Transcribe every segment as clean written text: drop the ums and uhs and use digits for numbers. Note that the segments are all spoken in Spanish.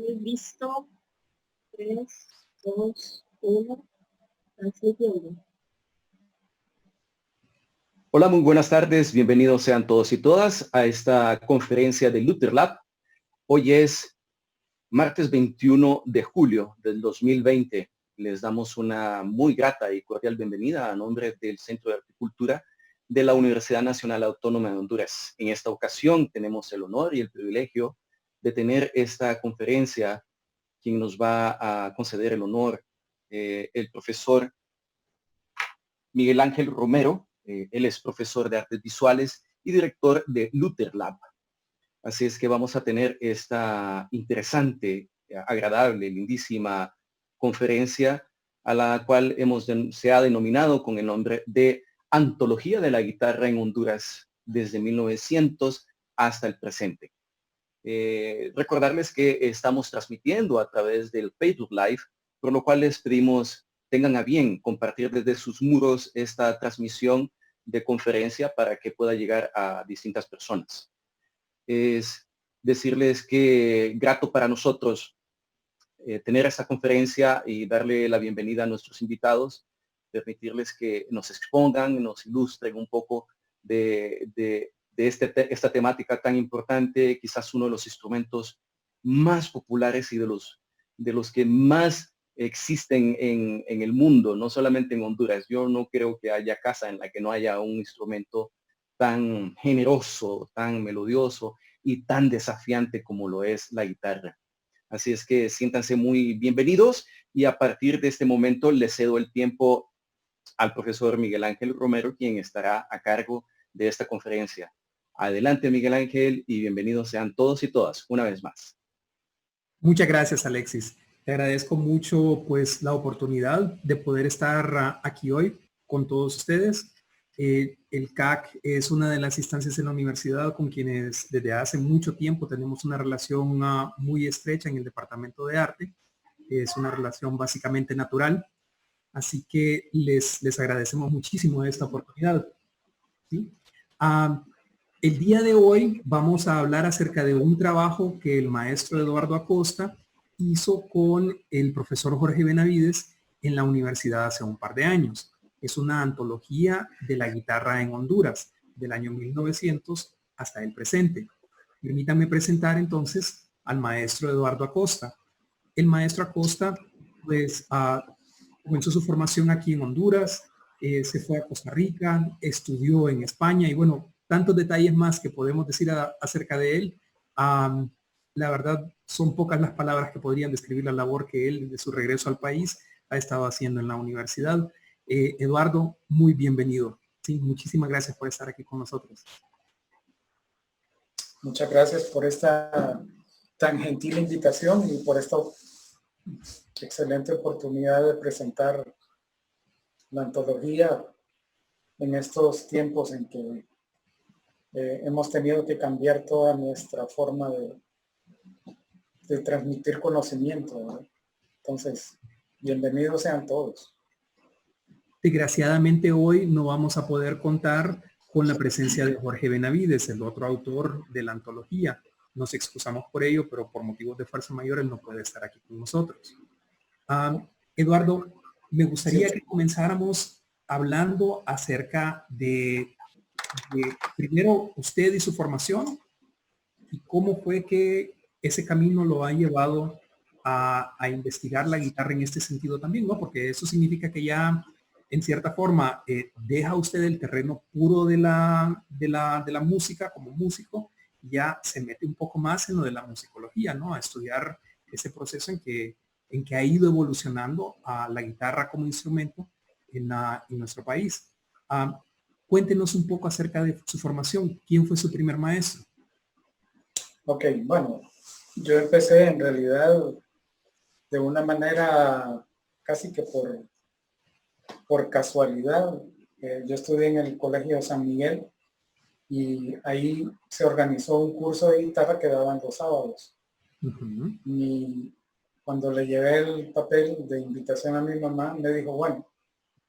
Listo. 3, 2, 1. Transmitiendo. Hola, muy buenas tardes. Bienvenidos sean todos y todas a esta conferencia de Luther Lab. Hoy es martes 21 de julio del 2020. Les damos una muy grata y cordial bienvenida a nombre del Centro de Horticultura de la Universidad Nacional Autónoma de Honduras. En esta ocasión tenemos el honor y el privilegio de tener esta conferencia. Quien nos va a conceder el honor, el profesor Miguel Ángel Romero. Él es profesor de artes visuales y director de Luther Lab. Así es que vamos a tener esta interesante, agradable, lindísima conferencia a la cual se ha denominado con el nombre de Antología de la Guitarra en Honduras desde 1900 hasta el presente. Recordarles que estamos transmitiendo a través del Facebook Live, por lo cual les pedimos tengan a bien compartir desde sus muros esta transmisión de conferencia para que pueda llegar a distintas personas. Es decirles que grato para nosotros tener esta conferencia y darle la bienvenida a nuestros invitados, permitirles que nos expongan, nos ilustren un poco de esta temática tan importante, quizás uno de los instrumentos más populares y de los que más existen en el mundo, no solamente en Honduras. Yo no creo que haya casa en la que no haya un instrumento tan generoso, tan melodioso y tan desafiante como lo es la guitarra. Así es que siéntanse muy bienvenidos y a partir de este momento les cedo el tiempo al profesor Miguel Ángel Romero, quien estará a cargo de esta conferencia. Adelante, Miguel Ángel, y bienvenidos sean todos y todas una vez más. Muchas gracias, Alexis. Te agradezco mucho pues la oportunidad de poder estar aquí hoy con todos ustedes. El CAC es una de las instancias en la universidad con quienes desde hace mucho tiempo tenemos una relación muy estrecha en el Departamento de Arte. Es una relación básicamente natural. Así que les agradecemos muchísimo esta oportunidad. ¿Sí? El día de hoy vamos a hablar acerca de un trabajo que el maestro Eduardo Acosta hizo con el profesor Jorge Benavides en la universidad hace un par de años. Es una antología de la guitarra en Honduras, del año 1900 hasta el presente. Permítanme presentar entonces al maestro Eduardo Acosta. El maestro Acosta, pues, comenzó su formación aquí en Honduras, se fue a Costa Rica, estudió en España y bueno, tantos detalles más que podemos decir acerca de él. La verdad, son pocas las palabras que podrían describir la labor que él, de su regreso al país, ha estado haciendo en la universidad. Eduardo, muy bienvenido. Sí, muchísimas gracias por estar aquí con nosotros. Muchas gracias por esta tan gentil invitación y por esta excelente oportunidad de presentar la antología en estos tiempos en que hemos tenido que cambiar toda nuestra forma de transmitir conocimiento, ¿verdad? Entonces, bienvenidos sean todos. Desgraciadamente hoy no vamos a poder contar con la presencia de Jorge Benavides, el otro autor de la antología. Nos excusamos por ello, pero por motivos de fuerza mayor él no puede estar aquí con nosotros. Eduardo, me gustaría que comenzáramos hablando acerca de primero usted y su formación y cómo fue que ese camino lo ha llevado a investigar la guitarra en este sentido también, ¿no? Porque eso significa que ya en cierta forma deja usted el terreno puro de la música como músico, ya se mete un poco más en lo de la musicología, ¿no? A estudiar ese proceso en que ha ido evolucionando a la guitarra como instrumento en nuestro país. Cuéntenos un poco acerca de su formación. ¿Quién fue su primer maestro? Ok, bueno, yo empecé en realidad de una manera casi que por casualidad. Yo estudié en el Colegio San Miguel y ahí se organizó un curso de guitarra que daban los sábados. Y cuando le llevé el papel de invitación a mi mamá, me dijo, bueno,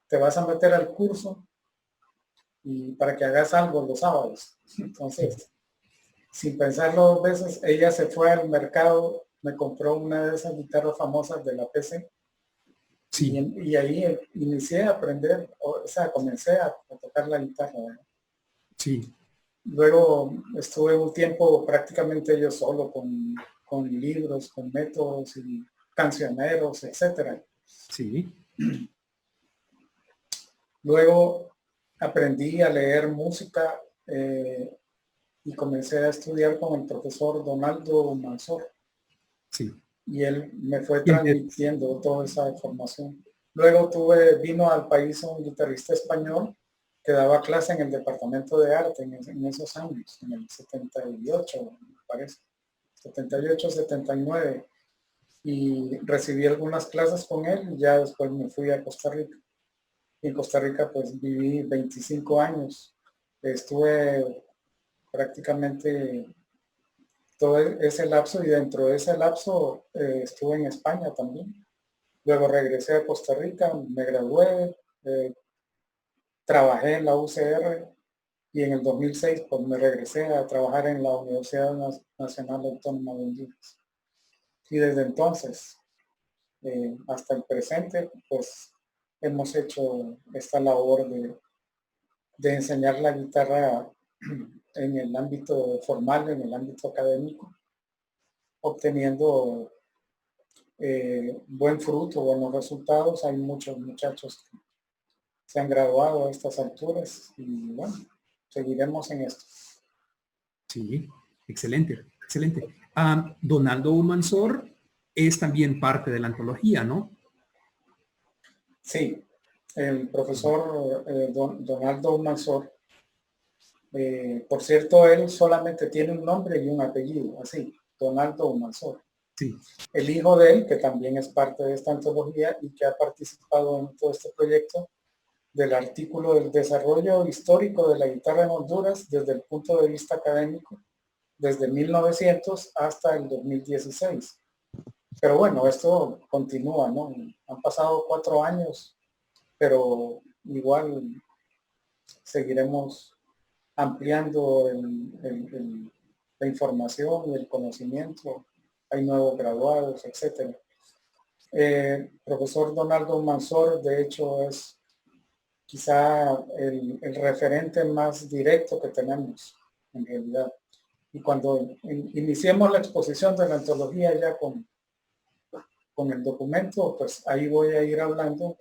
te vas a meter al curso y para que hagas algo los sábados. Entonces, sin pensarlo dos veces, ella se fue al mercado me compró una de esas guitarras famosas de la PC. Sí, Y ahí inicié a aprender, o sea, comencé a tocar la guitarra, ¿verdad? sí, Luego estuve un tiempo prácticamente yo solo con libros, con métodos y cancioneros, etcétera. sí, Luego aprendí a leer música y comencé a estudiar con el profesor Donaldo Manzor. sí. Y él me fue ¿Quién es? transmitiendo toda esa información. Luego vino al país un guitarrista español que daba clase en el departamento de arte en esos años, en el 78, me parece, 78, 79. Y recibí algunas clases con él y ya después me fui a Costa Rica. Y en Costa Rica pues viví 25 años. Estuve prácticamente todo ese lapso y dentro de ese lapso estuve en España también. Luego regresé a Costa Rica, me gradué, trabajé en la UCR y en el 2006 pues me regresé a trabajar en la Universidad Nacional Autónoma de Honduras. Y desde entonces hasta el presente pues hemos hecho esta labor de enseñar la guitarra en el ámbito formal, en el ámbito académico, obteniendo buen fruto, buenos resultados. Hay muchos muchachos que se han graduado a estas alturas y bueno, seguiremos en esto. Sí, excelente, excelente. Donaldo Ulmansor es también parte de la antología, ¿no? Sí, el profesor Donaldo Manzor, por cierto, él solamente tiene un nombre y un apellido, así, Donaldo Manzor. Sí, El hijo de él, que también es parte de esta antología y que ha participado en todo este proyecto, del artículo del desarrollo histórico de la guitarra en Honduras desde el punto de vista académico, desde 1900 hasta el 2016. Pero bueno, esto continúa, ¿no? Han pasado 4 años, pero igual seguiremos ampliando la información y el conocimiento. Hay nuevos graduados, etcétera. Profesor Donaldo Manzor, de hecho, es quizá el referente más directo que tenemos en realidad. Y cuando iniciemos la exposición de la antología ya con el documento, pues ahí voy a ir hablando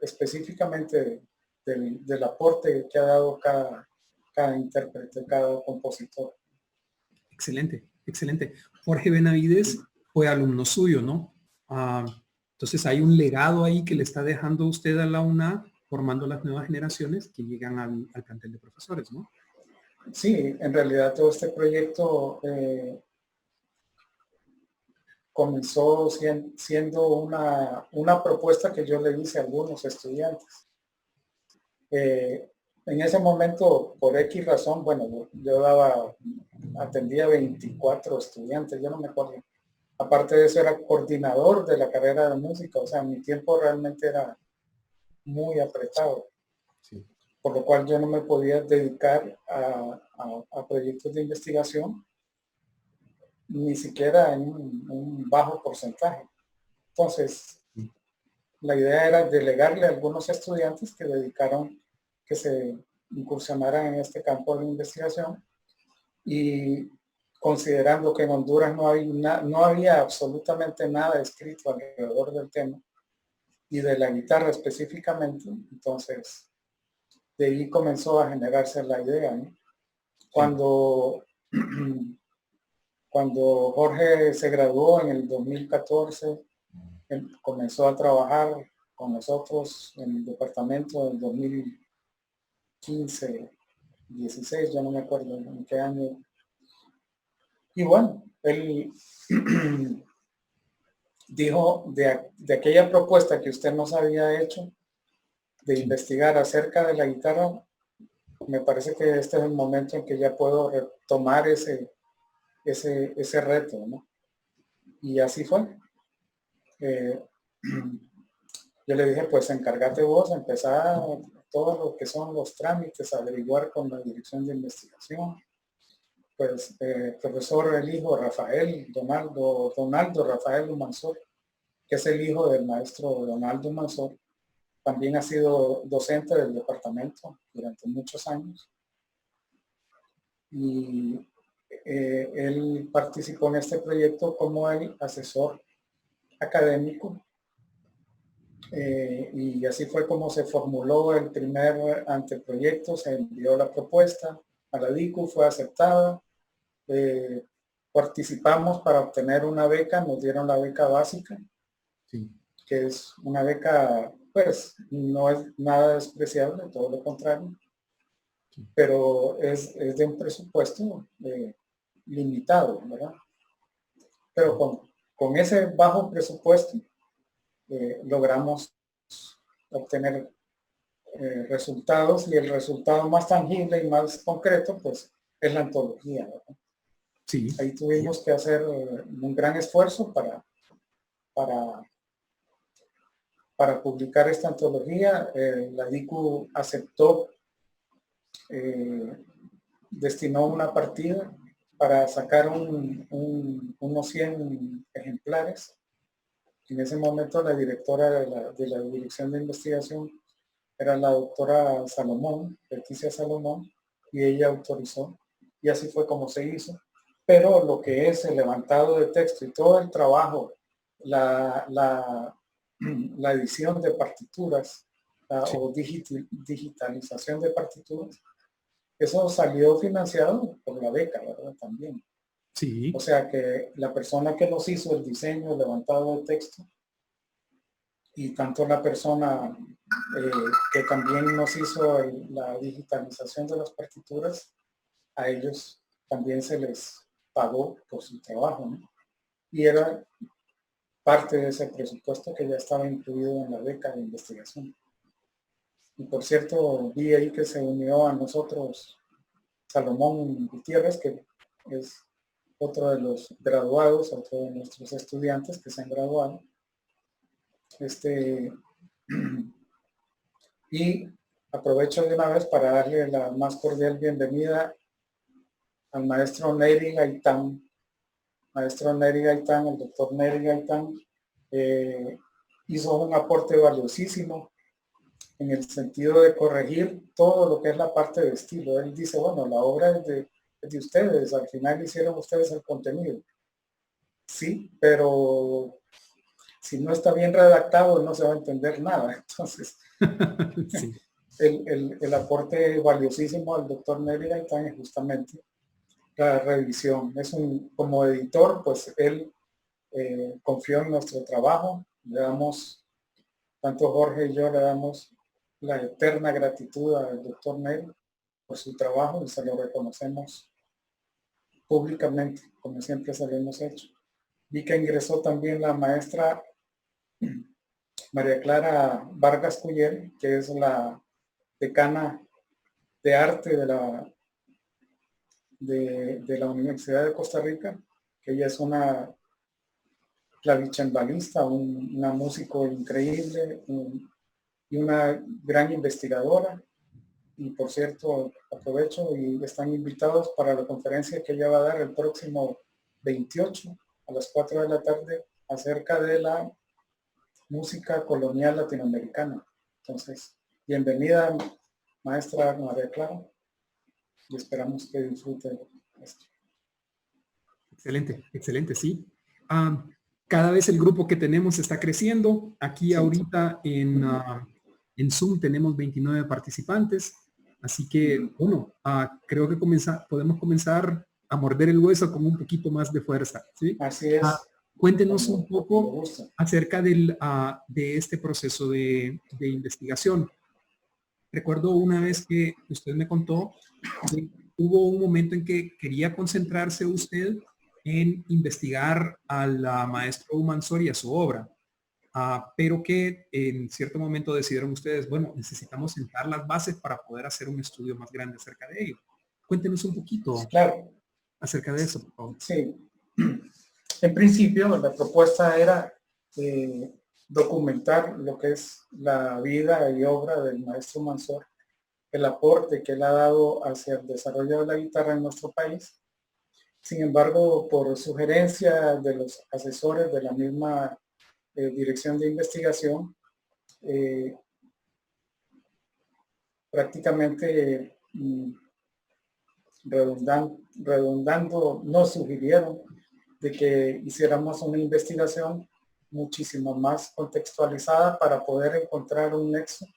específicamente del aporte que ha dado cada intérprete, cada compositor. excelente, excelente. Jorge Benavides fue alumno suyo, ¿no? Entonces hay un legado ahí que le está dejando usted a la UNA, formando las nuevas generaciones que llegan al plantel de profesores, ¿no? Sí, en realidad todo este proyecto comenzó siendo una propuesta que yo le hice a algunos estudiantes. En ese momento, por X razón, bueno, yo atendía 24 estudiantes, yo no me acuerdo. Aparte de eso, era coordinador de la carrera de música, o sea, mi tiempo realmente era muy apretado, Sí, por lo cual yo no me podía dedicar a proyectos de investigación, ni siquiera en un bajo porcentaje. Entonces, la idea era delegarle a algunos estudiantes que se incursionaran en este campo de investigación y considerando que en Honduras no había absolutamente nada escrito alrededor del tema y de la guitarra específicamente, entonces de ahí comenzó a generarse la idea, ¿no? Cuando, cuando Jorge se graduó en el 2014, comenzó a trabajar con nosotros en el departamento en 2015, 16, ya no me acuerdo en qué año. Y bueno, él dijo de aquella propuesta que usted nos había hecho de investigar acerca de la guitarra, me parece que este es el momento en que ya puedo retomar ese reto, ¿no? Y así fue. Yo le dije, pues encárgate vos, empezar todo lo que son los trámites, averiguar con la dirección de investigación pues profesor, el hijo Rafael, Donaldo Rafael Humansor, que es el hijo del maestro Donaldo Humansor, también ha sido docente del departamento durante muchos años. Y él participó en este proyecto como el asesor académico. Y así fue como se formuló el primer anteproyecto, se envió la propuesta a la DICU, fue aceptada. Participamos para obtener una beca, nos dieron la beca básica, Sí. que es una beca, pues no es nada despreciable, todo lo contrario, pero es de un presupuesto limitado, ¿verdad? Pero con ese bajo presupuesto logramos obtener resultados, y el resultado más tangible y más concreto pues es la antología, ¿verdad? Sí. Ahí tuvimos que hacer un gran esfuerzo para publicar esta antología. La DICU aceptó, destinó una partida para sacar unos 100 ejemplares. En ese momento la directora de la Dirección de Investigación era la doctora Salomón, Leticia Salomón, y ella autorizó, y así fue como se hizo. Pero lo que es el levantado de texto y todo el trabajo, la edición de partituras, Sí. o digitalización de partituras, eso salió financiado por la beca, ¿verdad? También. Sí. O sea que la persona que nos hizo el diseño, el levantado de texto, y tanto la persona que también nos hizo la digitalización de las partituras, a ellos también se les pagó por su trabajo, ¿no? Y era parte de ese presupuesto que ya estaba incluido en la beca de investigación. Y por cierto, vi ahí que se unió a nosotros Salomón Gutiérrez, que es otro de los graduados, otro de nuestros estudiantes que se han graduado. Y aprovecho de una vez para darle la más cordial bienvenida al maestro Neri Gaitán. Maestro Neri Gaitán, el doctor Neri Gaitán, hizo un aporte valiosísimo en el sentido de corregir todo lo que es la parte de estilo. Él dice, bueno, la obra es de ustedes, al final hicieron ustedes el contenido. Sí, pero si no está bien redactado no se va a entender nada. Entonces, Sí. el aporte valiosísimo al doctor Neri Gaitán es justamente la revisión. Como editor, pues él confió en nuestro trabajo. Le damos, tanto Jorge y yo le damos la eterna gratitud al doctor Neri por su trabajo, y se lo reconocemos públicamente, como siempre se lo hemos hecho. Vi que ingresó también la maestra María Clara Vargas Cuyel, que es la decana de arte de la Universidad de Costa Rica, que ella es una clavicembalista, una músico increíble y una gran investigadora. Y por cierto, aprovecho y están invitados para la conferencia que ella va a dar el próximo 28 a las 4 de la tarde acerca de la música colonial latinoamericana. Entonces, bienvenida, maestra María Clara, y esperamos que disfrute esto. Excelente, excelente, sí. Cada vez el grupo que tenemos está creciendo. Aquí Sí. ahorita en Zoom tenemos 29 participantes. Así que, bueno, creo que podemos comenzar a morder el hueso con un poquito más de fuerza, ¿sí? Así es. Cuéntenos un poco acerca de este proceso de investigación. Recuerdo una vez que usted me contó que hubo un momento en que quería concentrarse usted en investigar al maestro Humansor y a su obra, pero que en cierto momento decidieron ustedes, bueno, necesitamos sentar las bases para poder hacer un estudio más grande acerca de ello. Cuéntenos un poquito acerca de eso, por favor. Sí. En principio, la propuesta era documentar lo que es la vida y obra del maestro Humansor, el aporte que él ha dado hacia el desarrollo de la guitarra en nuestro país, Sin embargo, por sugerencia de los asesores de la misma dirección de investigación, prácticamente redundando, nos sugirieron de que hiciéramos una investigación muchísimo más contextualizada para poder encontrar un nexo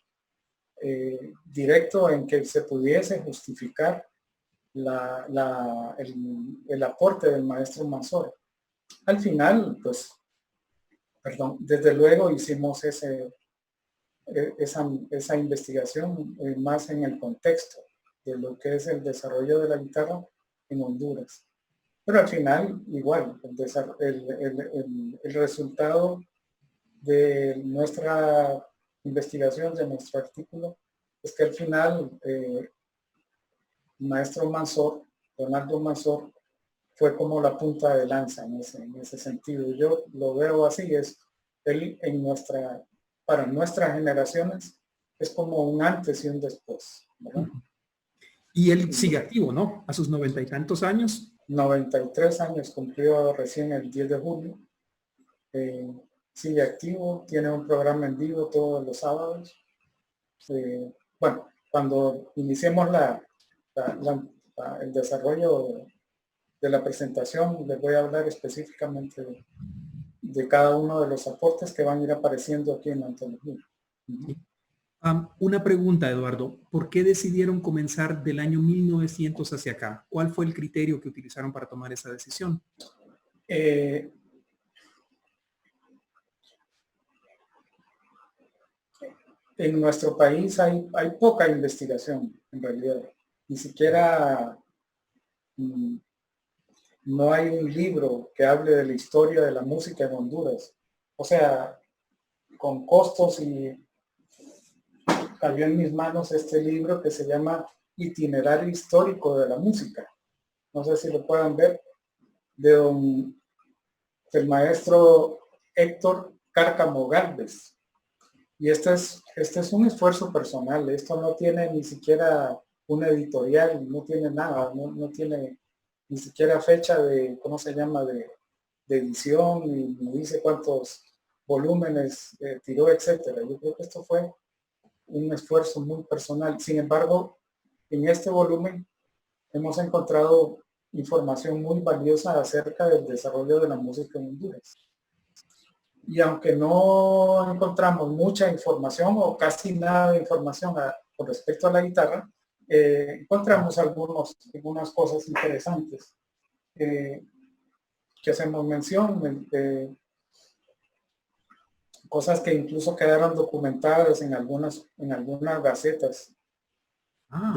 directo en que se pudiese justificar el aporte del maestro Manzor. Al final, pues, perdón, desde luego hicimos esa investigación más en el contexto de lo que es el desarrollo de la guitarra en Honduras. Pero al final, igual, el resultado de nuestra investigación, de nuestro artículo, es que al final el maestro Manzor, Donaldo Manzor, fue como la punta de lanza en ese sentido. Yo lo veo así, es él para nuestras generaciones es como un antes y un después, ¿verdad? Y él sigue activo, ¿no? A sus 90 y tantos años. 93 años, cumplió recién el 10 de julio. Sigue activo, tiene un programa en vivo todos los sábados. Bueno, cuando iniciemos el desarrollo de la presentación, les voy a hablar específicamente de cada uno de los aportes que van a ir apareciendo aquí en la antología. Una pregunta, Eduardo. ¿Por qué decidieron comenzar del año 1900 hacia acá? ¿Cuál fue el criterio que utilizaron para tomar esa decisión? En nuestro país hay poca investigación, en realidad. Ni siquiera no hay un libro que hable de la historia de la música en Honduras. O sea, con costos, y cayó en mis manos este libro que se llama Itinerario Histórico de la Música. No sé si lo puedan ver, del maestro Héctor Cárcamo Gálvez. Y este es un esfuerzo personal. Esto no tiene ni siquiera una editorial, no tiene nada, no tiene ni siquiera fecha de, ¿cómo se llama?, de edición, y no dice cuántos volúmenes tiró, etcétera. Yo creo que esto fue un esfuerzo muy personal. Sin embargo, en este volumen hemos encontrado información muy valiosa acerca del desarrollo de la música en Honduras. Y aunque no encontramos mucha información o casi nada de información con respecto a la guitarra, encontramos algunas cosas interesantes que hacemos mención, cosas que incluso quedaron documentadas en algunas gacetas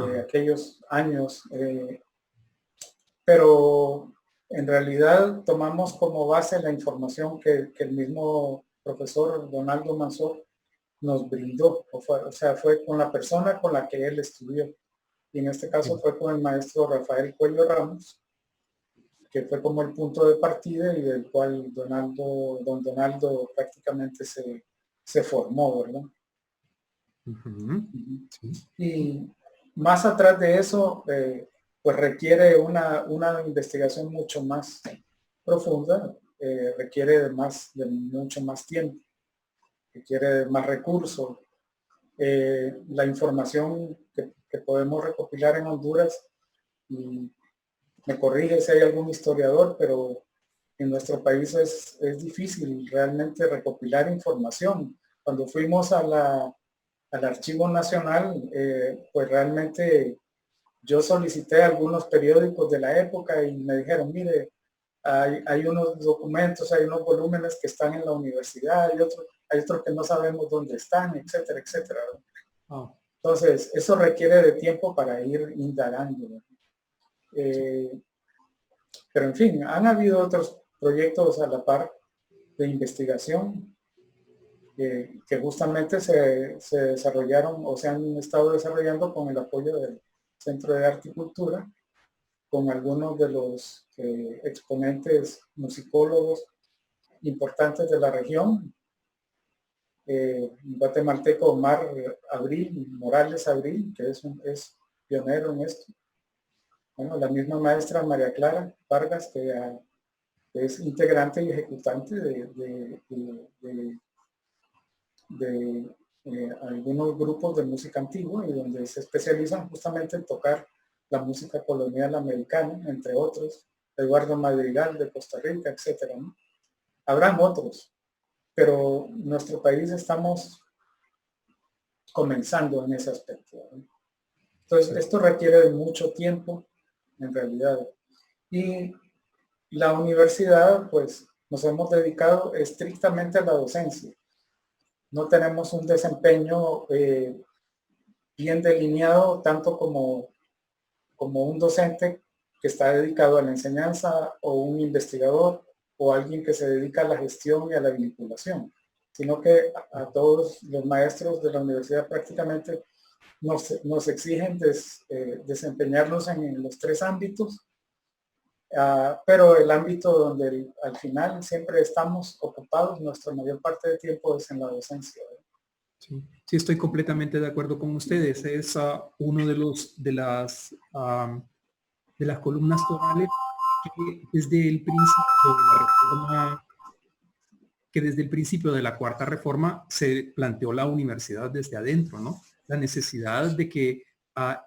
de aquellos años, pero en realidad tomamos como base la información que el mismo profesor Donaldo Manzor nos brindó, o sea, fue con la persona con la que él estudió, y en este caso fue con el maestro Rafael Cuello Ramos, que fue como el punto de partida y del cual don Donaldo prácticamente se formó, ¿verdad? Sí. Y más atrás de eso, pues requiere una investigación mucho más profunda, requiere de mucho más tiempo, requiere de más recursos. La información que podemos recopilar en Honduras, y me corrige si hay algún historiador, pero en nuestro país es difícil realmente recopilar información. Cuando fuimos al Archivo Nacional, pues realmente yo solicité algunos periódicos de la época y me dijeron, mire, hay unos documentos, hay unos volúmenes que están en la universidad, hay otros que no sabemos dónde están, etcétera, etcétera. Entonces, eso requiere de tiempo para ir indagando. Pero en fin, han habido otros proyectos a la par de investigación que justamente se desarrollaron o se han estado desarrollando con el apoyo del Centro de Arte y Cultura, con algunos de los exponentes musicólogos importantes de la región, guatemalteco Omar Morales Abril, que es pionero en esto, Bueno, la misma maestra María Clara Vargas, que es integrante y ejecutante de algunos grupos de música antigua y donde se especializan justamente en tocar la música colonial americana, entre otros, Eduardo Madrigal de Costa Rica, etcétera, ¿no? Habrán otros, pero en nuestro país estamos comenzando en ese aspecto, ¿no? Entonces, esto requiere de mucho tiempo, en realidad. Y la universidad, pues, nos hemos dedicado estrictamente a la docencia. No tenemos un desempeño bien delineado, tanto como un docente que está dedicado a la enseñanza o un investigador o alguien que se dedica a la gestión y a la vinculación, sino que a todos los maestros de la universidad prácticamente nos exigen desempeñarnos en los tres ámbitos, pero el ámbito donde al final siempre estamos ocupados, nuestra mayor parte de tiempo es en la docencia. Sí, sí, estoy completamente de acuerdo con ustedes. Es uno de las columnas torales que desde el principio de la cuarta reforma se planteó la universidad desde adentro, ¿no? La necesidad de que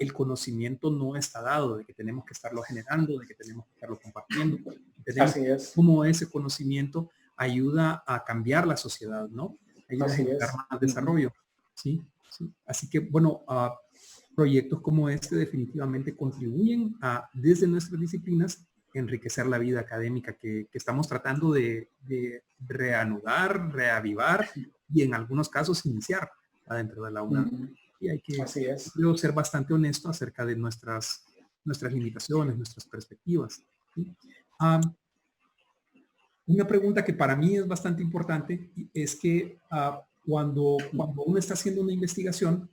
el conocimiento no está dado, de que tenemos que estarlo generando, de que tenemos que estarlo compartiendo. Así es. Cómo ese conocimiento ayuda a cambiar la sociedad, ¿no? Ayuda a generar más desarrollo. ¿Sí? Sí. Así que, bueno, proyectos como este definitivamente contribuyen a, desde nuestras disciplinas, enriquecer la vida académica que estamos tratando de reanudar, reavivar y en algunos casos iniciar adentro de la UNAM. Y hay que ser bastante honesto acerca de nuestras limitaciones, nuestras perspectivas. ¿Sí? Una pregunta que para mí es bastante importante es que cuando uno está haciendo una investigación,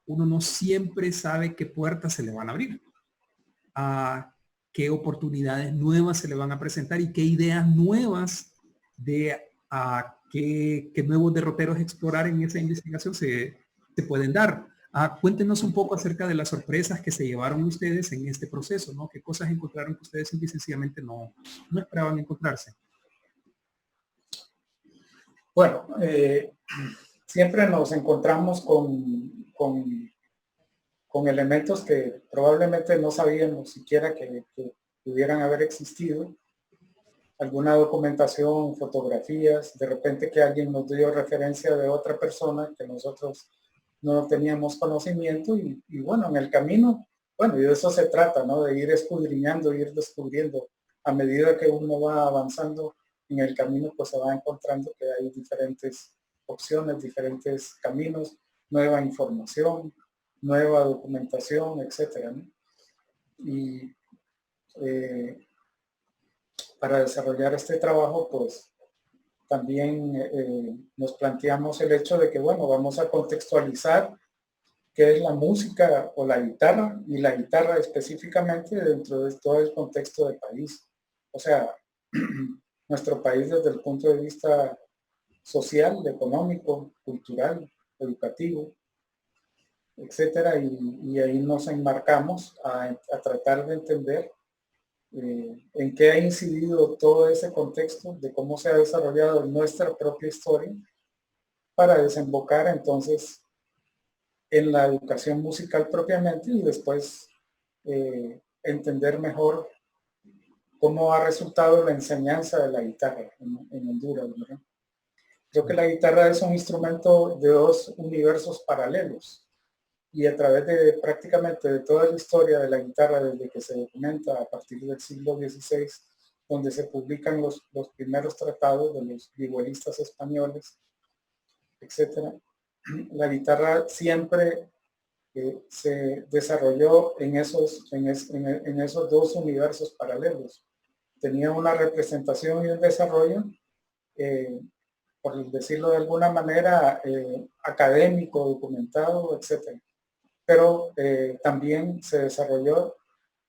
uno no siempre sabe qué puertas se le van a abrir, qué oportunidades nuevas se le van a presentar y qué ideas nuevas de qué nuevos derroteros explorar en esa investigación se pueden dar. Cuéntenos un poco acerca de las sorpresas que se llevaron ustedes en este proceso, ¿no? ¿Qué cosas encontraron que ustedes simple y sencillamente no esperaban encontrarse? Bueno, siempre nos encontramos con elementos que probablemente no sabíamos siquiera que pudieran haber existido. Alguna documentación, fotografías, de repente que alguien nos dio referencia de otra persona que nosotros no teníamos conocimiento y bueno, en el camino, bueno, y de eso se trata, ¿no? De ir escudriñando, ir descubriendo. A medida que uno va avanzando en el camino, pues se va encontrando que hay diferentes opciones, diferentes caminos, nueva información, nueva documentación, etcétera, ¿no? Y para desarrollar este trabajo, pues también nos planteamos el hecho de que, bueno, vamos a contextualizar qué es la música o la guitarra, y la guitarra específicamente dentro de todo el contexto del país. O sea, nuestro país desde el punto de vista social, económico, cultural, educativo, etcétera, y ahí nos enmarcamos a tratar de entender en qué ha incidido todo ese contexto de cómo se ha desarrollado nuestra propia historia para desembocar entonces en la educación musical propiamente y después entender mejor cómo ha resultado la enseñanza de la guitarra en Honduras, ¿verdad? Creo que la guitarra es un instrumento de dos universos paralelos y a través de prácticamente de toda la historia de la guitarra desde que se documenta a partir del siglo XVI, donde se publican los primeros tratados de los vihuelistas españoles, etcétera, la guitarra siempre se desarrolló en esos dos universos paralelos. Tenía una representación y un desarrollo, por decirlo de alguna manera, académico, documentado, etcétera. Pero también se desarrolló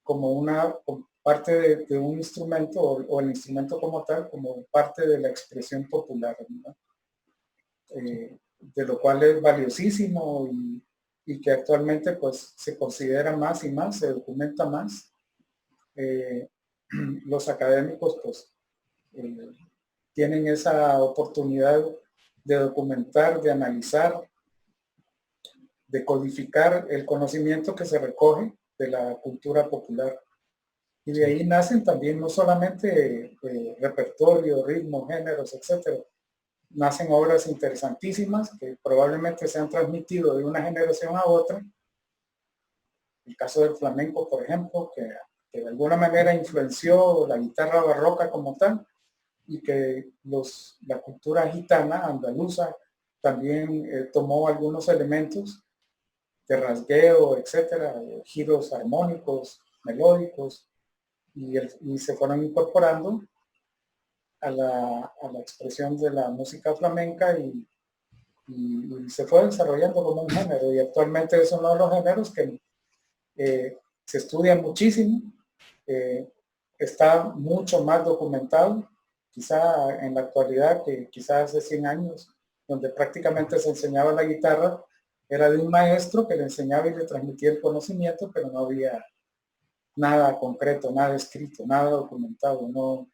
como una parte de un instrumento o el instrumento como tal, como parte de la expresión popular, ¿no? De lo cual es valiosísimo y que actualmente pues se considera más y más, se documenta más. Los académicos pues tienen esa oportunidad de documentar, de analizar, de codificar el conocimiento que se recoge de la cultura popular. Y de ahí nacen también no solamente repertorio, ritmos, géneros, etcétera. Nacen obras interesantísimas que probablemente se han transmitido de una generación a otra. El caso del flamenco, por ejemplo, que de alguna manera influenció la guitarra barroca como tal, y que la cultura gitana, andaluza, también tomó algunos elementos de rasgueo, etcétera, giros armónicos, melódicos, y se fueron incorporando a la expresión de la música flamenca y se fue desarrollando como un género, y actualmente es uno de los géneros que se estudia muchísimo, está mucho más documentado, quizá en la actualidad que quizás hace 100 años, donde prácticamente se enseñaba la guitarra, era de un maestro que le enseñaba y le transmitía el conocimiento, pero no había nada concreto, nada escrito, nada documentado. No,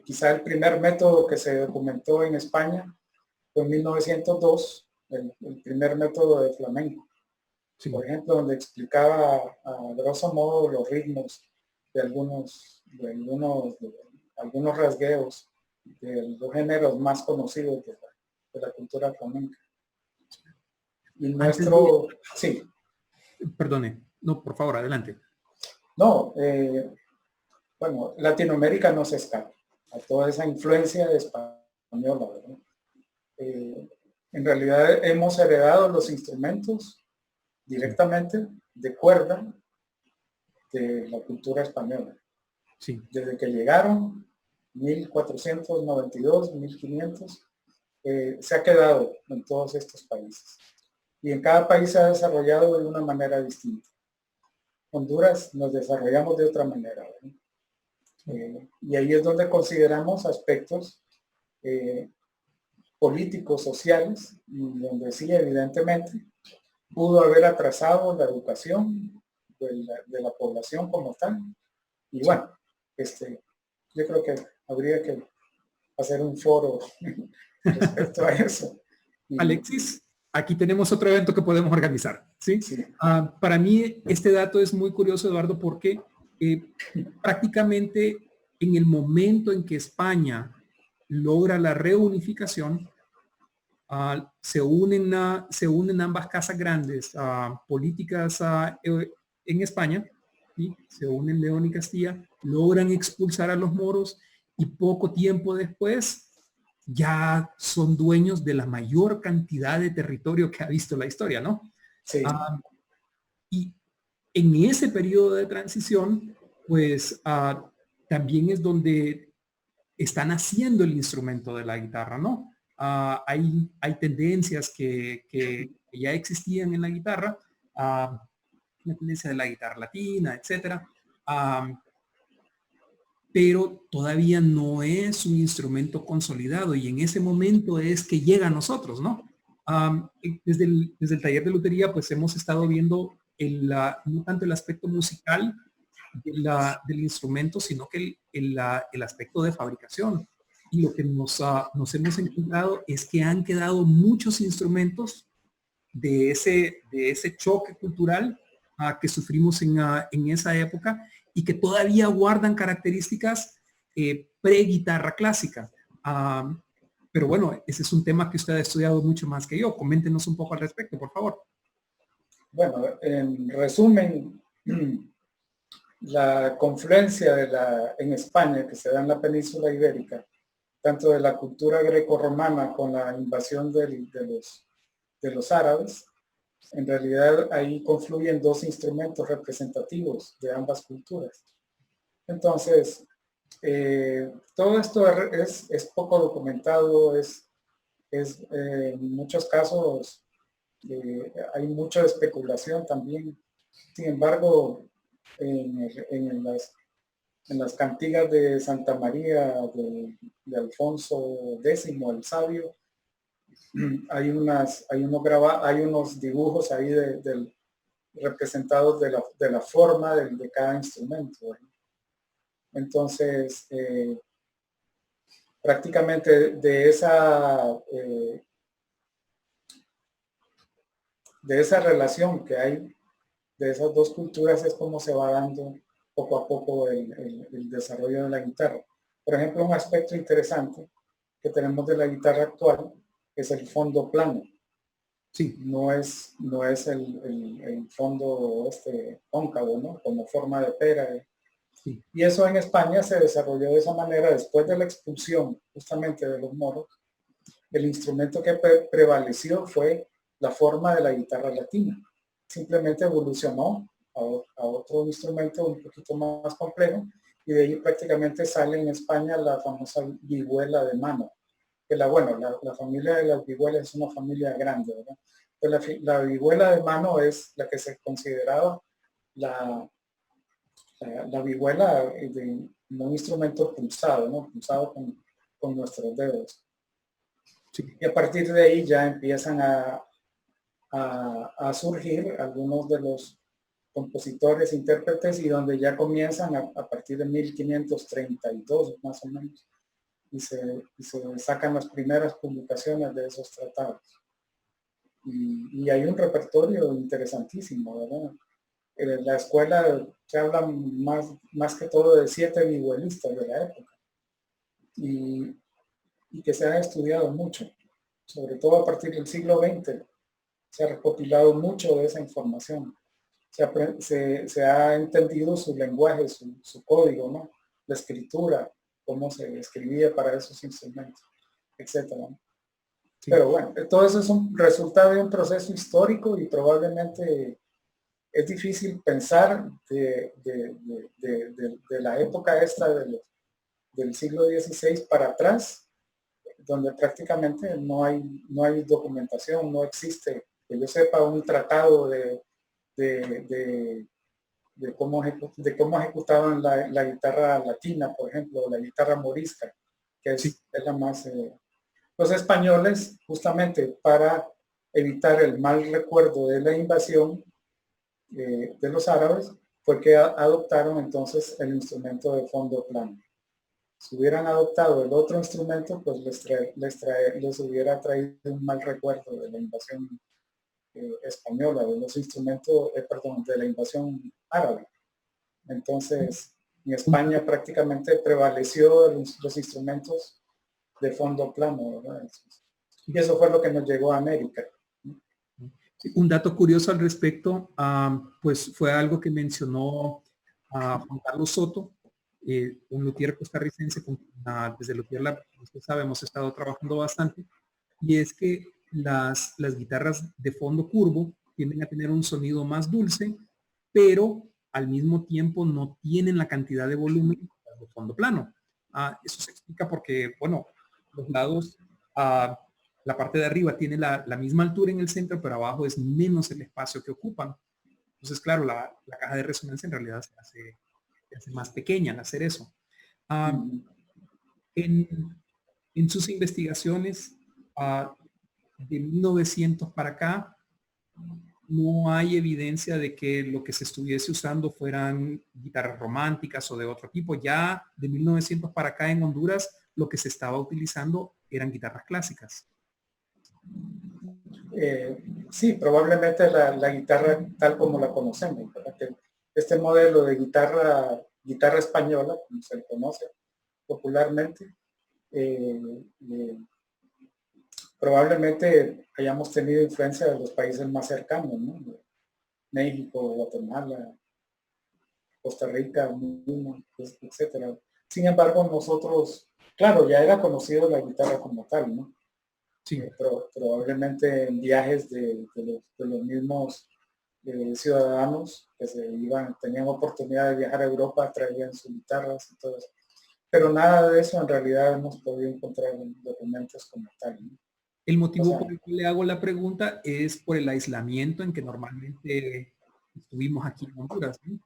quizá el primer método que se documentó en España fue en 1902, el primer método de flamenco. Sí. Por ejemplo, donde explicaba a grosso modo los ritmos de algunos rasgueos de los géneros más conocidos de la cultura flamenca. Y nuestro... Sí. Perdone, no, por favor, adelante. No, bueno, Latinoamérica no se escapa a toda esa influencia española, ¿verdad? En realidad hemos heredado los instrumentos directamente de cuerda de la cultura española. Sí. Desde que llegaron, 1492, 1500, se ha quedado en todos estos países. Y en cada país se ha desarrollado de una manera distinta. Honduras nos desarrollamos de otra manera. Y ahí es donde consideramos aspectos políticos, sociales, y donde sí, evidentemente, pudo haber atrasado la educación de la población como tal. Y bueno, yo creo que habría que hacer un foro respecto a eso. Alexis, aquí tenemos otro evento que podemos organizar, ¿sí? Sí. Para mí este dato es muy curioso, Eduardo, porque prácticamente en el momento en que España logra la reunificación, se unen ambas casas grandes políticas en España, ¿sí? Se unen León y Castilla, logran expulsar a los moros y poco tiempo después ya son dueños de la mayor cantidad de territorio que ha visto la historia, ¿no? Sí. Y en ese periodo de transición, pues también es donde están haciendo el instrumento de la guitarra, ¿no? Hay tendencias que ya existían en la guitarra, la tendencia de la guitarra latina, etcétera, pero todavía no es un instrumento consolidado, y en ese momento es que llega a nosotros, ¿no? Desde el taller de lutería, pues hemos estado viendo no tanto el aspecto musical del instrumento, sino que el aspecto de fabricación. Y lo que nos hemos encontrado es que han quedado muchos instrumentos de ese choque cultural que sufrimos en esa época, y que todavía guardan características pre-guitarra clásica. Pero bueno, ese es un tema que usted ha estudiado mucho más que yo. Coméntenos un poco al respecto, por favor. Bueno, en resumen, la confluencia en España que se da en la península ibérica, tanto de la cultura grecorromana con la invasión de los árabes, en realidad ahí confluyen dos instrumentos representativos de ambas culturas. Entonces, todo esto es poco documentado, en muchos casos hay mucha especulación también. Sin embargo, en las cantigas de Santa María de Alfonso X el Sabio, hay unos dibujos ahí representados de la forma de cada instrumento, ¿verdad? Entonces, prácticamente de esa relación que hay de esas dos culturas es como se va dando poco a poco el desarrollo de la guitarra. Por ejemplo, un aspecto interesante que tenemos de la guitarra actual es el fondo plano. Sí. No es el fondo cóncavo, ¿no? Como forma de pera. Sí. Y eso en España se desarrolló de esa manera después de la expulsión justamente de los moros. El instrumento que prevaleció fue la forma de la guitarra latina. Simplemente evolucionó a otro instrumento un poquito más complejo y de ahí prácticamente sale en España la famosa vihuela de mano. Que la familia de las vihuelas es una familia grande, ¿verdad? Pero la vihuela de mano es la que se consideraba la vihuela de un instrumento pulsado, ¿no? Pulsado con nuestros dedos. Sí. Y a partir de ahí ya empiezan a surgir algunos de los compositores, intérpretes, y donde ya comienzan a partir de 1532 más o menos, y se sacan las primeras publicaciones de esos tratados. Y hay un repertorio interesantísimo, ¿verdad? En la escuela se habla más que todo de 7 vihuelistas de la época y que se han estudiado mucho, sobre todo a partir del siglo XX. Se ha recopilado mucho de esa información. Se ha entendido su lenguaje, su código, ¿no? La escritura, cómo se escribía para esos instrumentos, etcétera. Sí. Pero bueno, todo eso es un resultado de un proceso histórico y probablemente es difícil pensar de la época esta del siglo XVI para atrás, donde prácticamente no hay documentación, no existe, que yo sepa, un tratado de cómo ejecutaban la guitarra latina, por ejemplo, o la guitarra morisca, que es la más... Los españoles, justamente para evitar el mal recuerdo de la invasión de los árabes, fue que adoptaron entonces el instrumento de fondo plano. Si hubieran adoptado el otro instrumento, pues les hubiera traído un mal recuerdo de la invasión española, de los instrumentos, de la invasión árabe. Entonces, en España prácticamente prevaleció los instrumentos de fondo plano, ¿verdad? Y eso fue lo que nos llegó a América. Un dato curioso al respecto, pues fue algo que mencionó Juan Carlos Soto, un luthier costarricense, desde Luthier Lab, como usted sabe, hemos estado trabajando bastante, y es que las guitarras de fondo curvo tienden a tener un sonido más dulce, pero al mismo tiempo no tienen la cantidad de volumen de fondo plano. Eso se explica porque, bueno, los lados, la parte de arriba tiene la misma altura en el centro, pero abajo es menos el espacio que ocupan. Entonces, claro, la caja de resonancia en realidad se hace más pequeña al hacer eso. En sus investigaciones de 1900 para acá, no hay evidencia de que lo que se estuviese usando fueran guitarras románticas o de otro tipo. Ya de 1900 para acá en Honduras, lo que se estaba utilizando eran guitarras clásicas. Sí, probablemente la guitarra tal como la conocemos, ¿verdad? Este modelo de guitarra española, como se le conoce popularmente, probablemente hayamos tenido influencia de los países más cercanos, ¿no? México, Guatemala, Costa Rica, etcétera. Sin embargo, nosotros, claro, ya era conocido la guitarra como tal, ¿no? Sí. Pero probablemente en viajes de los mismos ciudadanos que tenían oportunidad de viajar a Europa, traían sus guitarras y todo eso. Pero nada de eso en realidad hemos podido encontrar en documentos como tal, ¿no? El motivo por el que le hago la pregunta es por el aislamiento en que normalmente estuvimos aquí en Honduras, ¿no?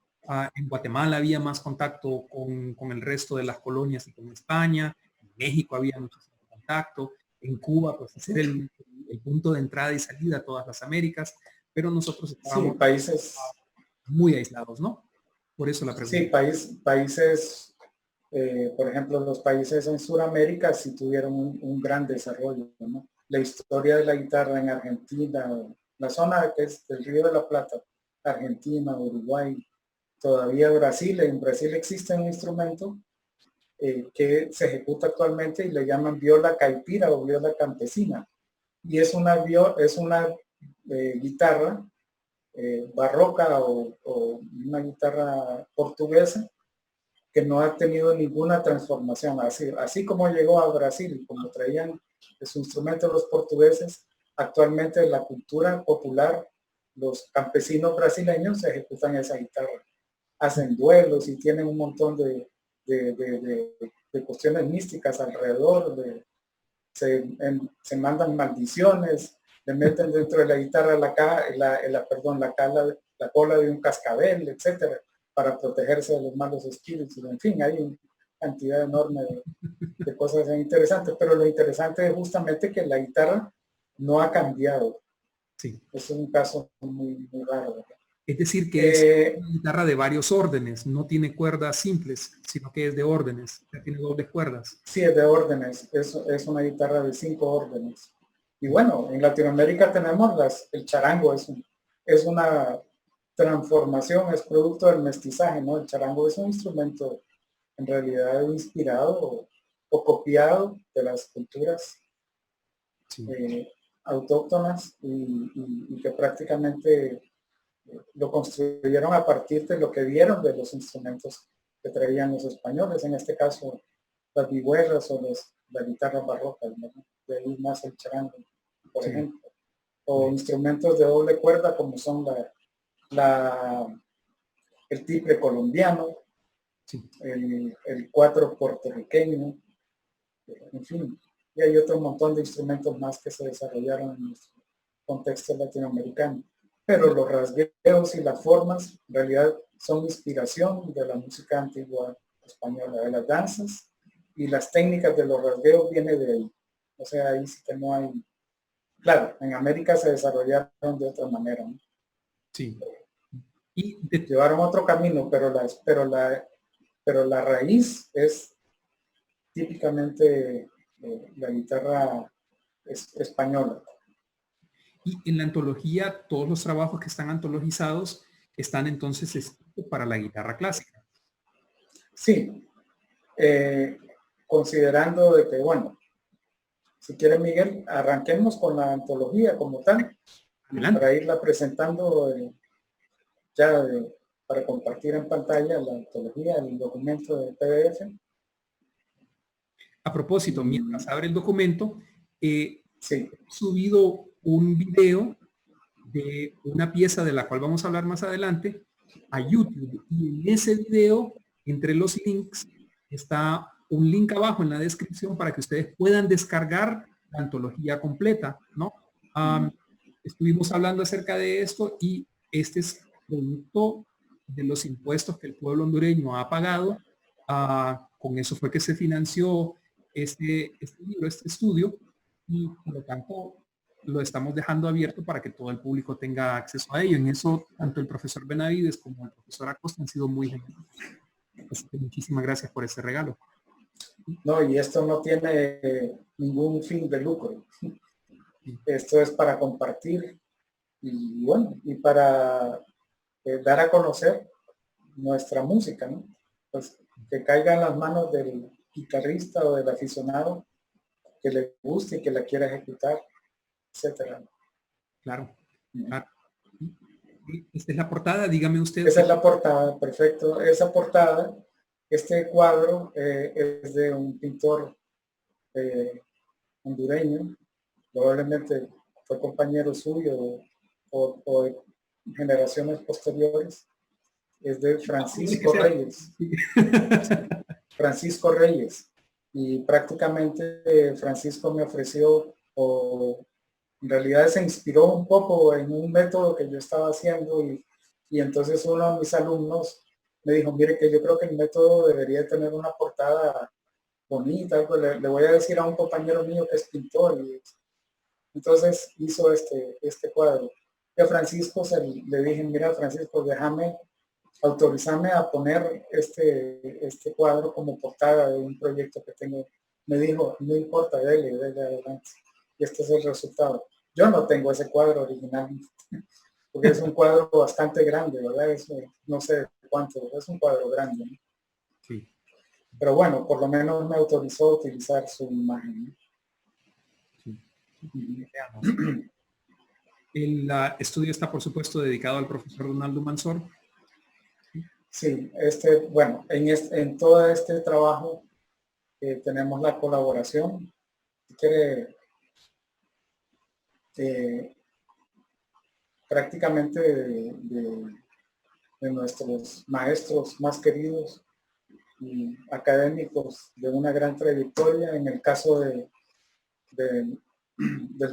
En Guatemala había más contacto con el resto de las colonias y con España. En México había mucho contacto. En Cuba, pues hacer el el punto de entrada y salida a todas las Américas, pero nosotros estábamos países muy aislados, ¿no? Por eso la pregunta. Sí, países, por ejemplo, los países en Sudamérica sí tuvieron un gran desarrollo, ¿no? La historia de la guitarra en Argentina, la zona que es del Río de la Plata, Argentina, Uruguay, todavía Brasil. En Brasil existe un instrumento que se ejecuta actualmente y le llaman viola caipira o viola campesina. Y es una guitarra barroca o una guitarra portuguesa que no ha tenido ninguna transformación. Así como llegó a Brasil, como traían su instrumento los portugueses, actualmente en la cultura popular, los campesinos brasileños ejecutan esa guitarra. Hacen duelos y tienen un montón de cuestiones místicas alrededor. Se mandan maldiciones, le meten dentro de la guitarra la cola de un cascabel, etcétera, para protegerse de los malos espíritus. En fin, hay una cantidad enorme de cosas interesantes, pero lo interesante es justamente que la guitarra no ha cambiado. Sí. Es un caso muy raro, ¿verdad? Es decir, que es una guitarra de varios órdenes, no tiene cuerdas simples, sino que es de órdenes, tiene dobles cuerdas. Sí, es de órdenes, es una guitarra de 5 órdenes. Y bueno, en Latinoamérica tenemos el charango, es una transformación, es producto del mestizaje, ¿no? El charango es un instrumento en realidad inspirado o copiado de las culturas sí, autóctonas y que prácticamente lo construyeron a partir de lo que vieron de los instrumentos que traían los españoles, en este caso las vihuelas o las guitarras barrocas, ¿no? De ahí más el charango, por ejemplo. O instrumentos de doble cuerda como son el tiple colombiano, el cuatro puertorriqueño, en fin. Y hay otro montón de instrumentos más que se desarrollaron en nuestro contexto latinoamericano. Pero los rasgueos y las formas en realidad son inspiración de la música antigua española, de las danzas, y las técnicas de los rasgueos vienen de ahí. O sea, ahí sí que no hay... Claro, en América se desarrollaron de otra manera, ¿no? Sí. Y llevaron otro camino, pero la raíz es típicamente la guitarra española. Y en la antología, todos los trabajos que están antologizados están entonces escritos para la guitarra clásica. Sí, considerando de que, bueno, si quiere Miguel, arranquemos con la antología como tal. Adelante. Para irla presentando para compartir en pantalla la antología, el documento de PDF. A propósito, mientras abre el documento, he subido un video de una pieza de la cual vamos a hablar más adelante a YouTube, y en ese video, entre los links, está un link abajo en la descripción para que ustedes puedan descargar la antología completa, ¿no? Estuvimos hablando acerca de esto y este es producto de los impuestos que el pueblo hondureño ha pagado. Con eso fue que se financió este libro, este estudio, y por lo tanto lo estamos dejando abierto para que todo el público tenga acceso a ello. En eso, tanto el profesor Benavides como el profesor Acosta han sido muy generosos. Así que muchísimas gracias por ese regalo. No, y esto no tiene ningún fin de lucro. Esto es para compartir y bueno, y para dar a conocer nuestra música, ¿no? Pues que caiga en las manos del guitarrista o del aficionado que le guste y que la quiera ejecutar, etcétera. Claro, claro. Esta es la portada, dígame usted. Esa es la portada, perfecto. Esa portada, este cuadro es de un pintor hondureño, probablemente fue compañero suyo o de generaciones posteriores. Es de Francisco Reyes. Francisco Reyes. Y prácticamente Francisco me ofreció, o en realidad se inspiró un poco en un método que yo estaba haciendo y entonces uno de mis alumnos me dijo, mire que yo creo que el método debería tener una portada bonita. Pues le voy a decir a un compañero mío que es pintor Entonces hizo este cuadro. Y a Francisco le dije, mira Francisco, autorizarme a poner este cuadro como portada de un proyecto que tengo. Me dijo, no importa, dele adelante. Y este es el resultado. Yo no tengo ese cuadro original, porque es un cuadro bastante grande, ¿verdad? No sé cuánto, es un cuadro grande, ¿no? Sí. Pero bueno, por lo menos me autorizó a utilizar su imagen, ¿no? Sí. Veamos. El estudio está, por supuesto, dedicado al profesor Donaldo Manzor. Sí, bueno, en todo este trabajo tenemos la colaboración. Si quiere, prácticamente de nuestros maestros más queridos y académicos de una gran trayectoria. En el caso del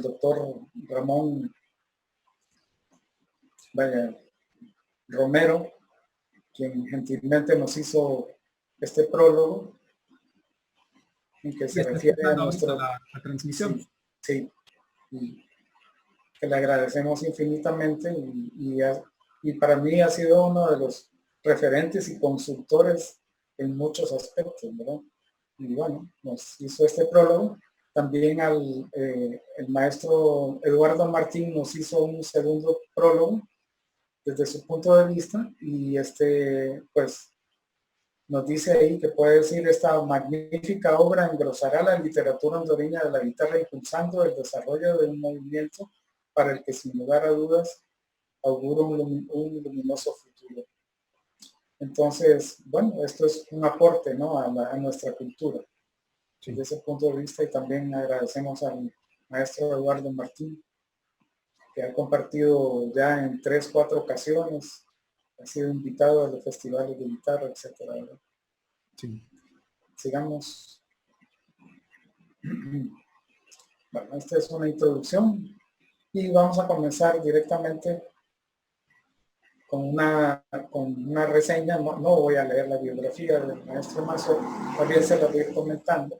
doctor Ramón Romero, quien gentilmente nos hizo este prólogo en que se refiere a nuestro... la transmisión. Sí, y que le agradecemos infinitamente y para mí ha sido uno de los referentes y consultores en muchos aspectos, ¿verdad? Y bueno, nos hizo este prólogo. También el maestro Eduardo Martín nos hizo un segundo prólogo desde su punto de vista y pues nos dice ahí que puede decir: esta magnífica obra engrosará la literatura hondureña de la guitarra, impulsando el desarrollo de un movimiento para el que sin lugar a dudas auguro un luminoso futuro. Entonces, bueno, esto es un aporte, ¿no?, a nuestra cultura. Sí. Desde ese punto de vista, y también agradecemos al maestro Eduardo Martín, que ha compartido ya en 3 o 4 ocasiones, ha sido invitado a los festivales de guitarra, etcétera, ¿verdad? Sí. Sigamos. Bueno, esta es una introducción y vamos a comenzar directamente con una reseña. No voy a leer la biografía del maestro Manzor, también se la voy a ir comentando.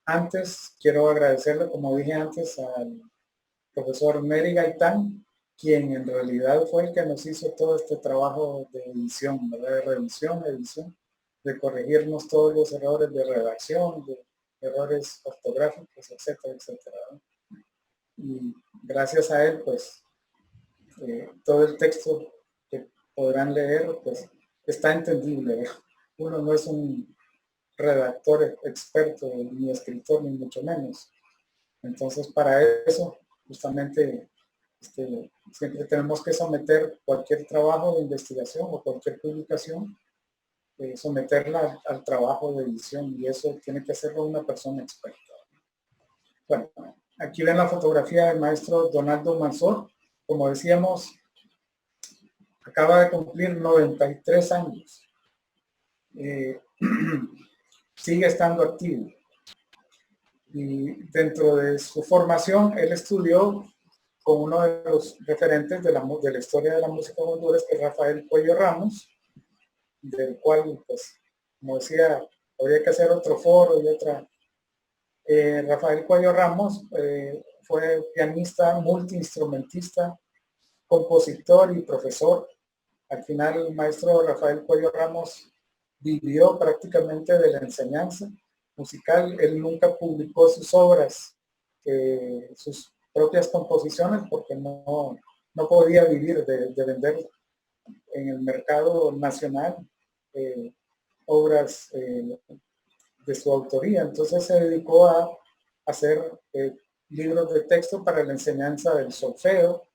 Antes quiero agradecerle, como dije antes, al profesor Neri Gaitán, quien en realidad fue el que nos hizo todo este trabajo de edición, ¿verdad?, de revisión, edición, de corregirnos todos los errores de redacción, de errores ortográficos, etcétera, etcétera, ¿no? Y gracias a él, pues, todo el texto que podrán leer, pues, está entendible. Uno no es un redactor experto, ni escritor, ni mucho menos. Entonces, para eso, justamente, siempre tenemos que someter cualquier trabajo de investigación o cualquier publicación, someterla al trabajo de edición, y eso tiene que hacerlo una persona experta. Bueno, aquí ven la fotografía del maestro Donaldo Manzor. Como decíamos, acaba de cumplir 93 años. Sigue estando activo. Y dentro de su formación, él estudió con uno de los referentes de la historia de la música de Honduras, que es Rafael Cuello Ramos, del cual, pues, como decía, habría que hacer otro foro y otra. Rafael Cuello Ramos fue pianista, multiinstrumentista, compositor y profesor. Al final, el maestro Rafael Cuello Ramos vivió prácticamente de la enseñanza musical. Él nunca publicó sus obras, sus propias composiciones, porque no podía vivir de vender en el mercado nacional obras de su autoría. Entonces se dedicó a hacer libros de texto para la enseñanza del solfeo,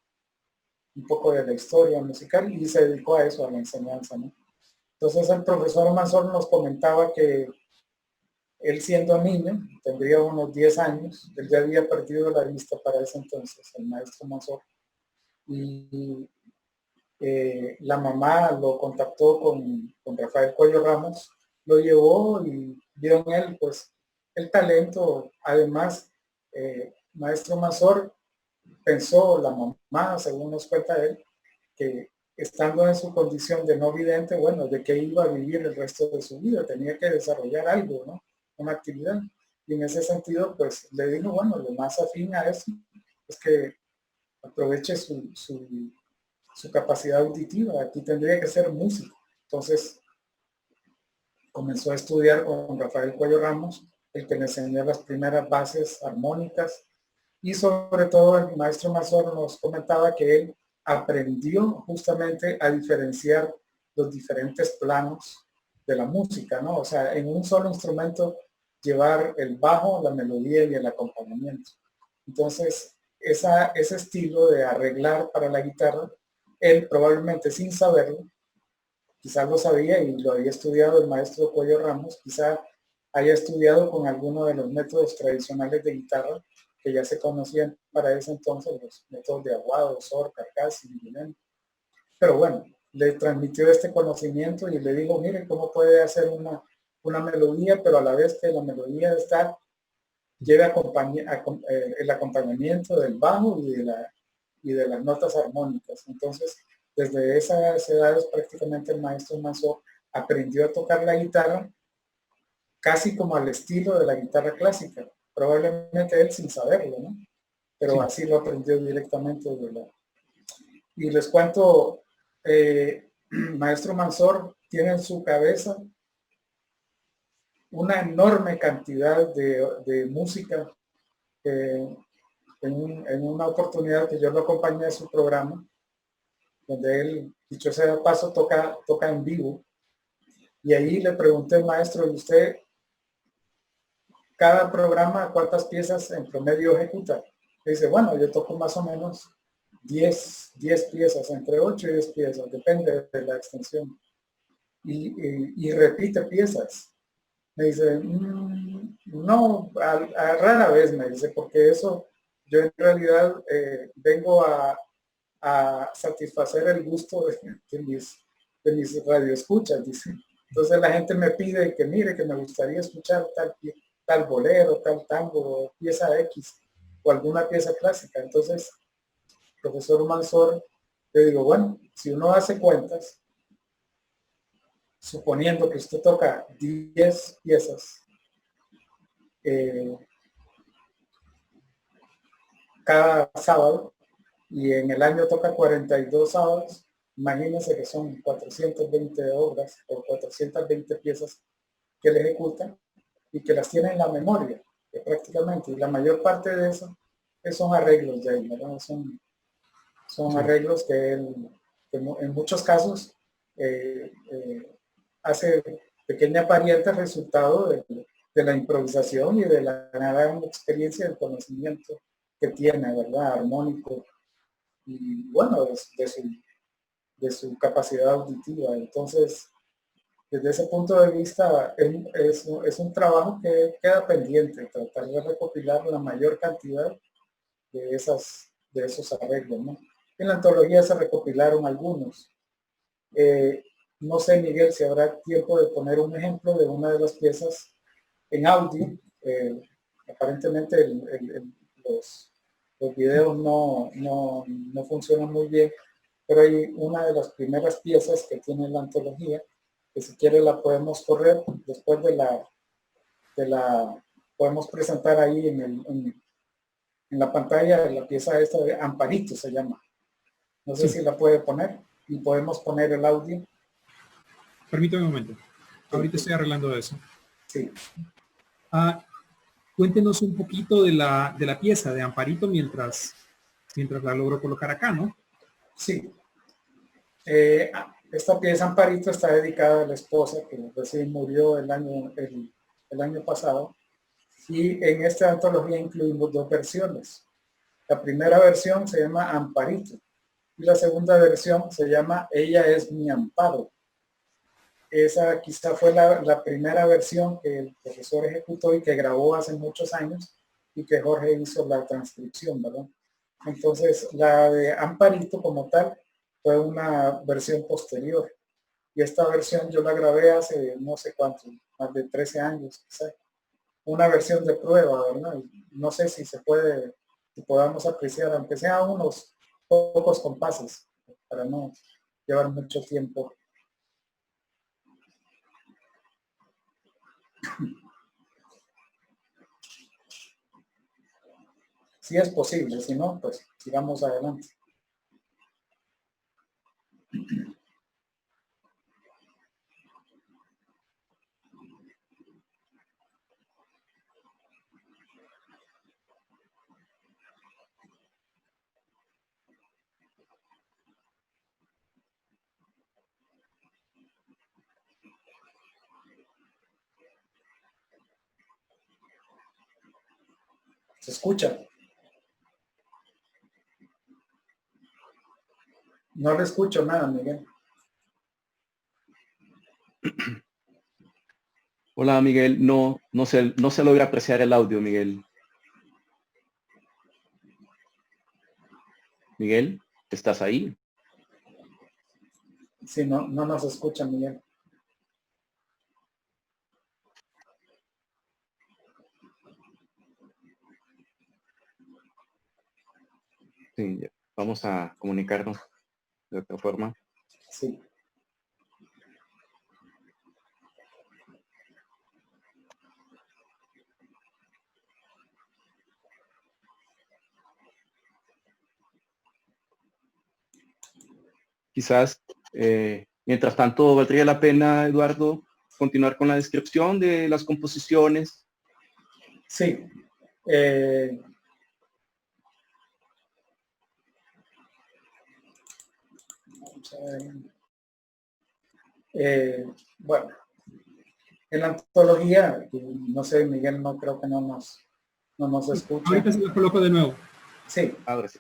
un poco de la historia musical, y se dedicó a eso, a la enseñanza, ¿no? Entonces el profesor Manzor nos comentaba que él, siendo niño, tendría unos 10 años, él ya había perdido la vista para ese entonces, el maestro Manzor, y la mamá lo contactó con Rafael Cuello Ramos, lo llevó y vio en él, pues, el talento. Además, maestro Manzor pensó, la mamá, según nos cuenta él, que estando en su condición de no vidente, bueno, de qué iba a vivir el resto de su vida, tenía que desarrollar algo, ¿no?, una actividad. Y en ese sentido, pues le digo, bueno, lo más afín a eso es que aproveche su capacidad auditiva. Aquí tendría que ser músico. Entonces comenzó a estudiar con Rafael Cuello Ramos, el que le enseñó las primeras bases armónicas. Y sobre todo el maestro Mazor nos comentaba que él aprendió justamente a diferenciar los diferentes planos de la música, ¿no? O sea, en un solo instrumento llevar el bajo, la melodía y el acompañamiento. Entonces, ese estilo de arreglar para la guitarra, él probablemente sin saberlo, quizás lo sabía y lo había estudiado el maestro Cuello Ramos, quizá haya estudiado con alguno de los métodos tradicionales de guitarra que ya se conocían para ese entonces, los métodos de Aguado, Sor, Carcas y Guilén. Pero bueno, le transmitió este conocimiento y le dijo, mire, cómo puede hacer una melodía, pero a la vez que la melodía está, lleve el acompañamiento del bajo y de las notas armónicas. Entonces, desde esas edades prácticamente el maestro Manso aprendió a tocar la guitarra casi como al estilo de la guitarra clásica, probablemente él sin saberlo, ¿no? Pero sí, así lo aprendió directamente de la... Y les cuento, maestro Mansor tiene en su cabeza una enorme cantidad de música. En una oportunidad que yo lo acompañé a su programa, donde él, dicho sea de paso, toca en vivo, y ahí le pregunté, maestro, ¿y usted cada programa cuántas piezas en promedio ejecuta? Y dice, bueno, yo toco más o menos 10 piezas, entre 8 y 10 piezas, depende de la extensión. Y repite piezas. Me dice, no, a rara vez, me dice, porque eso yo en realidad vengo a satisfacer el gusto de mis radioescuchas, dice. Entonces la gente me pide que mire, que me gustaría escuchar tal bolero, tal tango, pieza X o alguna pieza clásica. Entonces, profesor Mansor, le digo, bueno, si uno hace cuentas, suponiendo que usted toca 10 piezas cada sábado y en el año toca 42 sábados, imagínense que son 420 obras o 420 piezas que le ejecutan y que las tiene en la memoria, que prácticamente, y la mayor parte de eso son arreglos de él, ¿verdad? Son sí, arreglos que él, que en muchos casos, hace pequeña pariente resultado de la improvisación y de la gran experiencia del conocimiento que tiene, ¿verdad? Armónico y bueno, de su capacidad auditiva. Entonces, desde ese punto de vista, es un trabajo que queda pendiente, tratar de recopilar la mayor cantidad de esos arreglos, ¿no? En la antología se recopilaron algunos. No sé, Miguel, si habrá tiempo de poner un ejemplo de una de las piezas en audio. Aparentemente los videos no funcionan muy bien, pero hay una de las primeras piezas que tiene la antología, que si quiere la podemos correr después de la podemos presentar ahí en la pantalla la pieza esta de Amparito se llama. No sé si la puede poner y podemos poner el audio. Permítame un momento. Ahorita estoy arreglando eso. Sí. Cuéntenos un poquito de la pieza de Amparito mientras la logro colocar acá, ¿no? Sí. Esta pieza Amparito está dedicada a la esposa que recién murió el año pasado. Y en esta antología incluimos dos versiones. La primera versión se llama Amparito y la segunda versión se llama Ella es mi amparo. Esa quizá fue la primera versión que el profesor ejecutó y que grabó hace muchos años y que Jorge hizo la transcripción, ¿verdad? Entonces, la de Amparito como tal fue una versión posterior. Y esta versión yo la grabé hace no sé cuánto, más de 13 años, quizá. Una versión de prueba, ¿verdad? No sé si podamos apreciar, aunque sea unos pocos compases, para no llevar mucho tiempo. sí es posible, si no, pues sigamos adelante. ¿Se escucha? No le escucho nada, Miguel. Hola, Miguel. No se logra apreciar el audio, Miguel. Miguel, ¿estás ahí? Sí, no nos escucha, Miguel. Sí, ya. Vamos a comunicarnos de otra forma. Sí. Quizás, mientras tanto, valdría la pena, Eduardo, continuar con la descripción de las composiciones. Sí. Bueno, en la antología, no sé, Miguel, no creo que no nos escucha. Ahorita se lo coloco de nuevo. Sí. Ahora sí.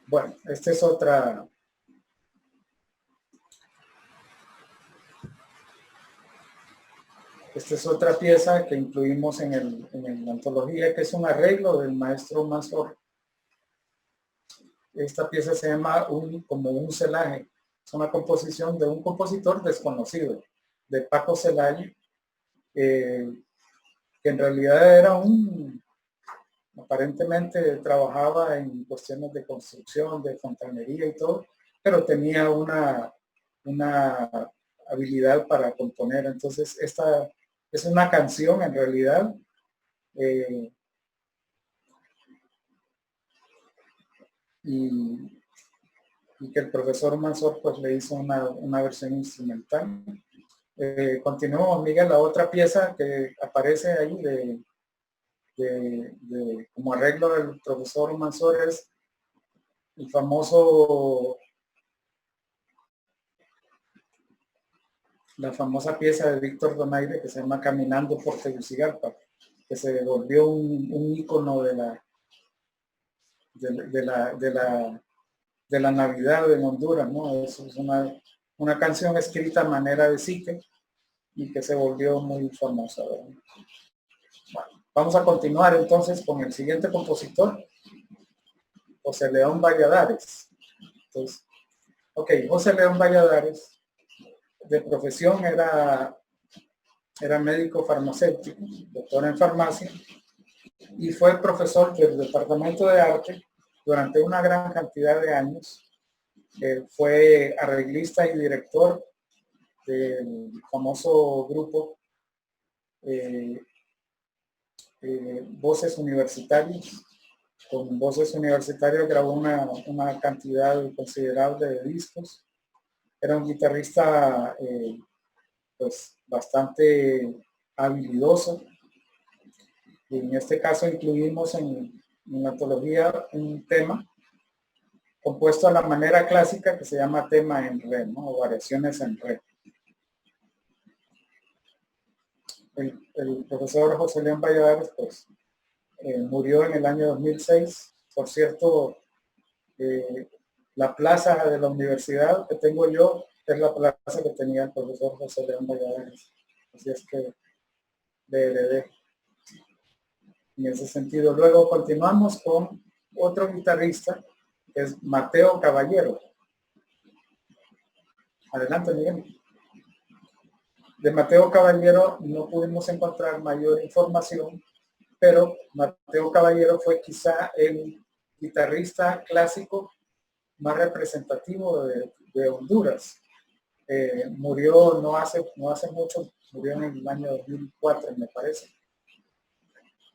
Bueno, esta es otra. Esta es otra pieza que incluimos en la antología, que es un arreglo del maestro Manzor. Esta pieza se llama como un celaje. Es una composición de un compositor desconocido, de Paco Celaya, que en realidad era aparentemente trabajaba en cuestiones de construcción, de fontanería y todo, pero tenía una habilidad para componer. Entonces, esta es una canción en realidad y que el profesor Manzor pues le hizo una versión instrumental. Continuamos, Miguel, la otra pieza que aparece ahí como arreglo del profesor Manzor es el la famosa pieza de Víctor Donaire que se llama Caminando por Tegucigalpa, que se volvió un ícono de la Navidad en Honduras, ¿no? Es una canción escrita a manera de psique y que se volvió muy famosa, ¿verdad? Bueno, vamos a continuar entonces con el siguiente compositor, José León Valladares. Entonces, ok, José León Valladares, de profesión era médico farmacéutico, doctor en farmacia, y fue profesor del Departamento de Arte durante una gran cantidad de años. Fue arreglista y director del famoso grupo Voces Universitarias. Con Voces Universitarias grabó una cantidad considerable de discos. Era un guitarrista pues bastante habilidoso. Y en este caso incluimos en la antología un tema compuesto a la manera clásica que se llama tema en re, ¿no? O variaciones en re. El profesor José León Valladares pues murió en el año 2006. Por cierto, la plaza de la universidad que tengo yo es la plaza que tenía el profesor José León Valladares. Así es que le heredé en ese sentido. Luego continuamos con otro guitarrista, que es Mateo Caballero. Adelante, Miguel. De Mateo Caballero no pudimos encontrar mayor información, pero Mateo Caballero fue quizá el guitarrista clásico más representativo de Honduras. Murió no hace mucho, murió en el año 2004, me parece.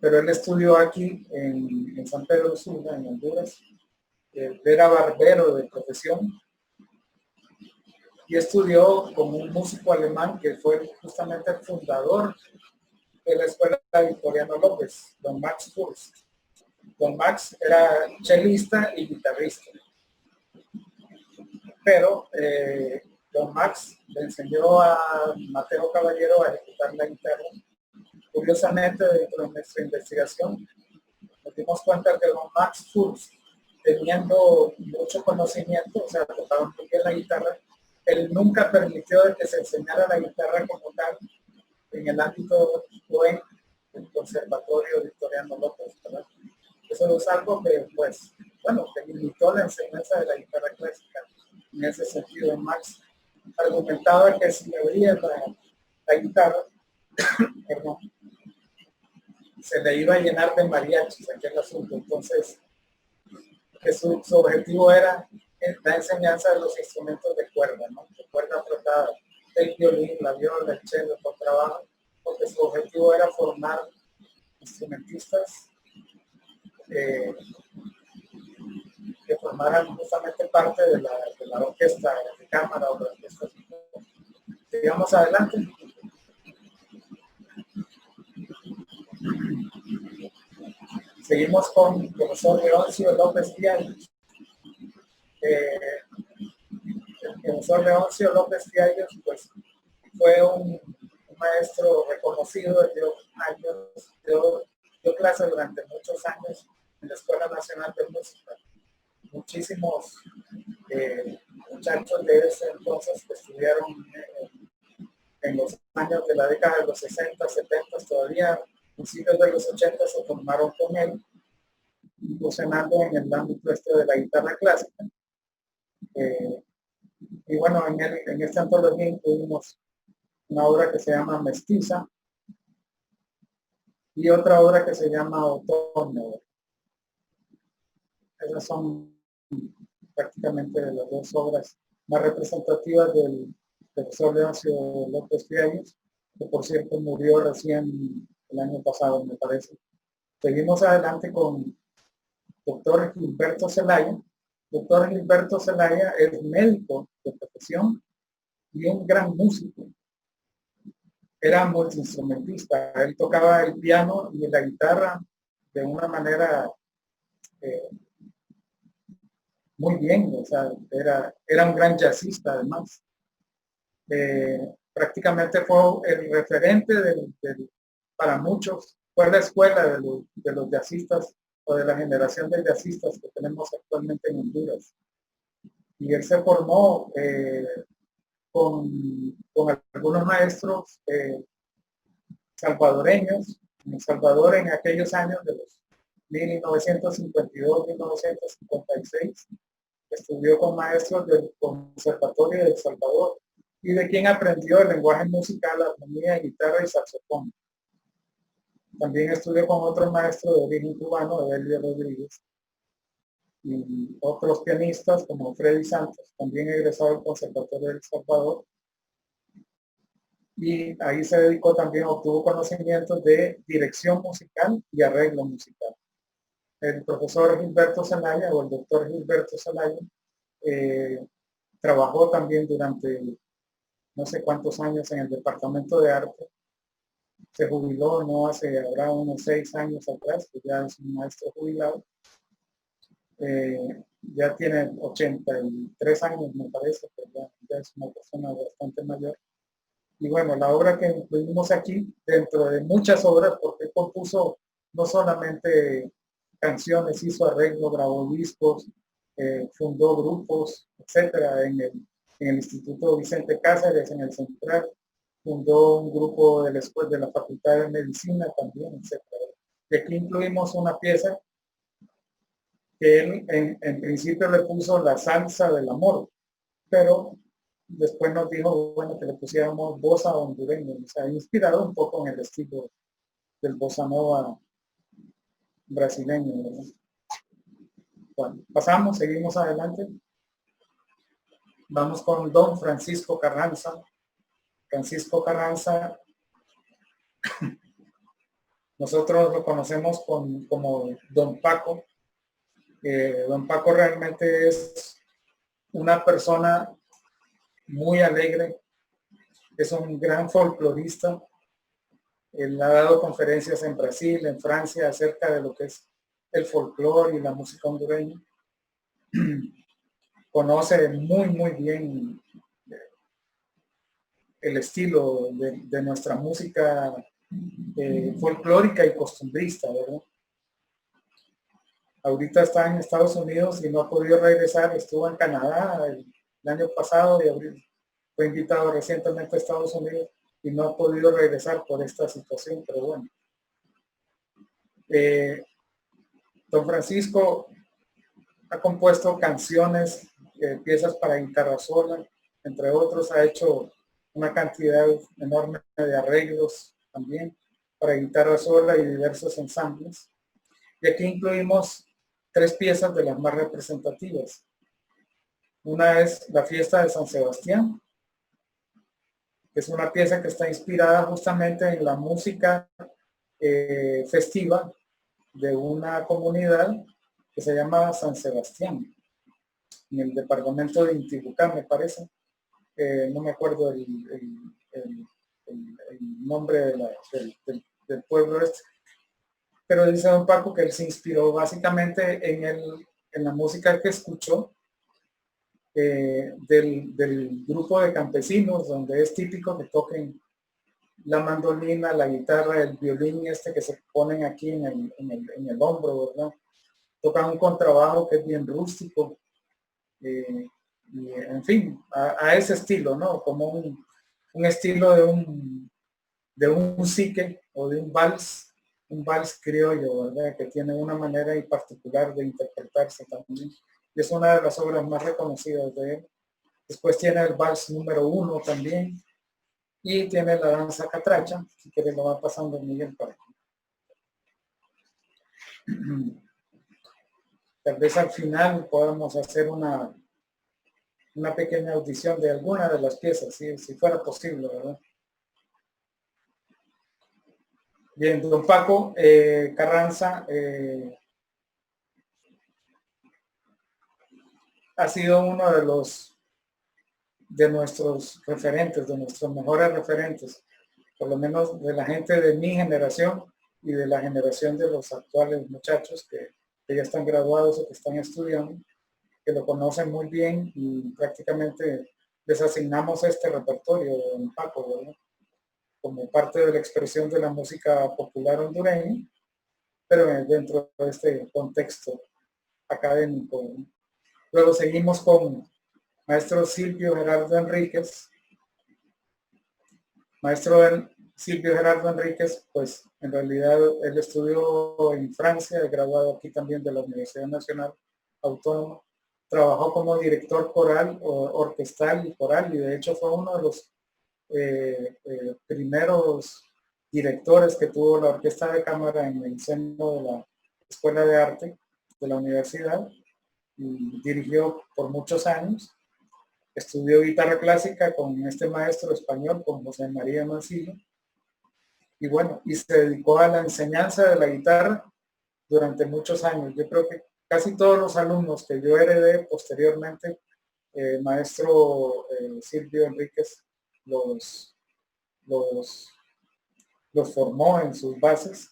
Pero él estudió aquí en San Pedro Sula, en Honduras. Él era barbero de profesión y estudió con un músico alemán que fue justamente el fundador de la escuela Victoriano López, don Max Furst. Don Max era chelista y guitarrista. Pero don Max le enseñó a Mateo Caballero a ejecutar la guitarra. Curiosamente, dentro de nuestra investigación, nos dimos cuenta que don Max Furst, teniendo mucho conocimiento, o sea, tocaba muy bien la guitarra, él nunca permitió de que se enseñara la guitarra como tal en el ámbito del Conservatorio Victoriano López, ¿verdad? Eso es algo que, pues, bueno, que limitó la enseñanza de la guitarra clásica. En ese sentido, Max argumentaba que si abría la guitarra, perdón, se le iba a llenar de mariachis aquel asunto. Entonces, que su objetivo era la enseñanza de los instrumentos de cuerda, ¿no? De cuerda frotada, el violín, la viola, el cello, el contrabajo, porque su objetivo era formar instrumentistas que formaran justamente parte de la orquesta de cámara o de la orquesta. Sigamos adelante. Seguimos con el profesor Leoncio López Fiallos. El profesor Leoncio López Fiallos, pues, fue un maestro reconocido, dio clase durante muchos años en la Escuela Nacional de Música. Muchísimos muchachos de ese entonces que estudiaron en los años de la década de los 60, 70, todavía principios de los 80 se formaron con él, incursionando en el ámbito de la guitarra clásica. Y bueno, en esta antología incluimos una obra que se llama Mestiza y otra obra que se llama Otoño. Esas son prácticamente las dos obras más representativas del profesor Leoncio López Fiallos, que por cierto murió recién el año pasado, me parece. Seguimos adelante con doctor Gilberto Zelaya. Doctor Gilberto Zelaya es médico de profesión y un gran músico. Era multiinstrumentista. Él tocaba el piano y la guitarra de una manera muy bien, o sea, era un gran jazzista además. Prácticamente fue el referente para muchos, fue la escuela de los jazzistas o de la generación de jazzistas que tenemos actualmente en Honduras. Y él se formó con algunos maestros salvadoreños en El Salvador en aquellos años de los 1952-1956. Estudió con maestros del Conservatorio de El Salvador y de quien aprendió el lenguaje musical, armonía, guitarra y saxofón. También estudió con otro maestro de origen cubano, Evelio Rodríguez, y otros pianistas como Freddy Santos, también egresado del Conservatorio de El Salvador. Y ahí se dedicó también, obtuvo conocimientos de dirección musical y arreglo musical. El profesor Gilberto Zelaya o el doctor Gilberto Zelaya trabajó también durante no sé cuántos años en el departamento de arte. Se jubiló no hace, habrá unos 6 años atrás, que ya es un maestro jubilado. Ya tiene 83 años, me parece, pero ya es una persona bastante mayor. Y bueno, la obra que incluimos aquí, dentro de muchas obras, porque compuso no solamente canciones, hizo arreglo, grabó discos, fundó grupos, etcétera, en el Instituto Vicente Cáceres, en el Central, fundó un grupo de la escuela de la Facultad de Medicina también, etcétera. Y aquí incluimos una pieza que él en principio le puso La Salsa del Amor, pero después nos dijo, bueno, que le pusiéramos bossa hondureña, o sea, inspirado un poco en el estilo del bossa nova brasileño, ¿verdad? Bueno, pasamos, seguimos adelante. Vamos con don Francisco Carranza. Francisco Carranza, nosotros lo conocemos como don Paco. Don Paco realmente es una persona muy alegre, es un gran folclorista. Él ha dado conferencias en Brasil, en Francia, acerca de lo que es el folclore y la música hondureña. Conoce muy bien el estilo de nuestra música folclórica y costumbrista, ¿verdad? Ahorita está en Estados Unidos y no ha podido regresar. Estuvo en Canadá el año pasado y fue invitado recientemente a Estados Unidos y no ha podido regresar por esta situación, pero bueno. Don Francisco ha compuesto canciones, piezas para guitarra sola, entre otros. Ha hecho una cantidad enorme de arreglos también para guitarra sola y diversos ensambles. Y aquí incluimos 3 piezas de las más representativas. Una es la fiesta de San Sebastián, que es una pieza que está inspirada justamente en la música festiva de una comunidad que se llama San Sebastián, en el departamento de Intibucá, me parece. No me acuerdo el nombre del pueblo este. Pero dice don Paco que él se inspiró básicamente en la música que escuchó del grupo de campesinos, donde es típico que toquen la mandolina, la guitarra, el violín que se ponen aquí en el hombro, ¿verdad? Tocan un contrabajo que es bien rústico, y en fin, a ese estilo, ¿no? Como un estilo de un sique o de un vals criollo, ¿verdad? Que tiene una manera y particular de interpretarse también. Y es una de las obras más reconocidas de él. Después tiene el vals número 1 también. Y tiene la danza catracha, si quiere lo va pasando Miguel para aquí. Tal vez al final podamos hacer una pequeña audición de alguna de las piezas, si fuera posible, ¿verdad? Bien, don Paco Carranza ha sido uno de nuestros referentes, de nuestros mejores referentes, por lo menos de la gente de mi generación y de la generación de los actuales muchachos que ya están graduados o que están estudiando, que lo conocen muy bien y prácticamente les asignamos este repertorio de don Paco, ¿verdad? Como parte de la expresión de la música popular hondureña, pero dentro de este contexto académico, ¿verdad? Luego seguimos con maestro Silvio Gerardo Enríquez. Maestro Silvio Gerardo Enríquez, pues en realidad él estudió en Francia, graduado aquí también de la Universidad Nacional Autónoma. Trabajó como director coral, orquestal y coral, y de hecho fue uno de los primeros directores que tuvo la orquesta de cámara en el seno de la Escuela de Arte de la universidad, y dirigió por muchos años. Estudió guitarra clásica con este maestro español, con José María Mancilla, y bueno, y se dedicó a la enseñanza de la guitarra durante muchos años. Yo creo que casi todos los alumnos que yo heredé posteriormente, maestro Silvio Enríquez los formó en sus bases,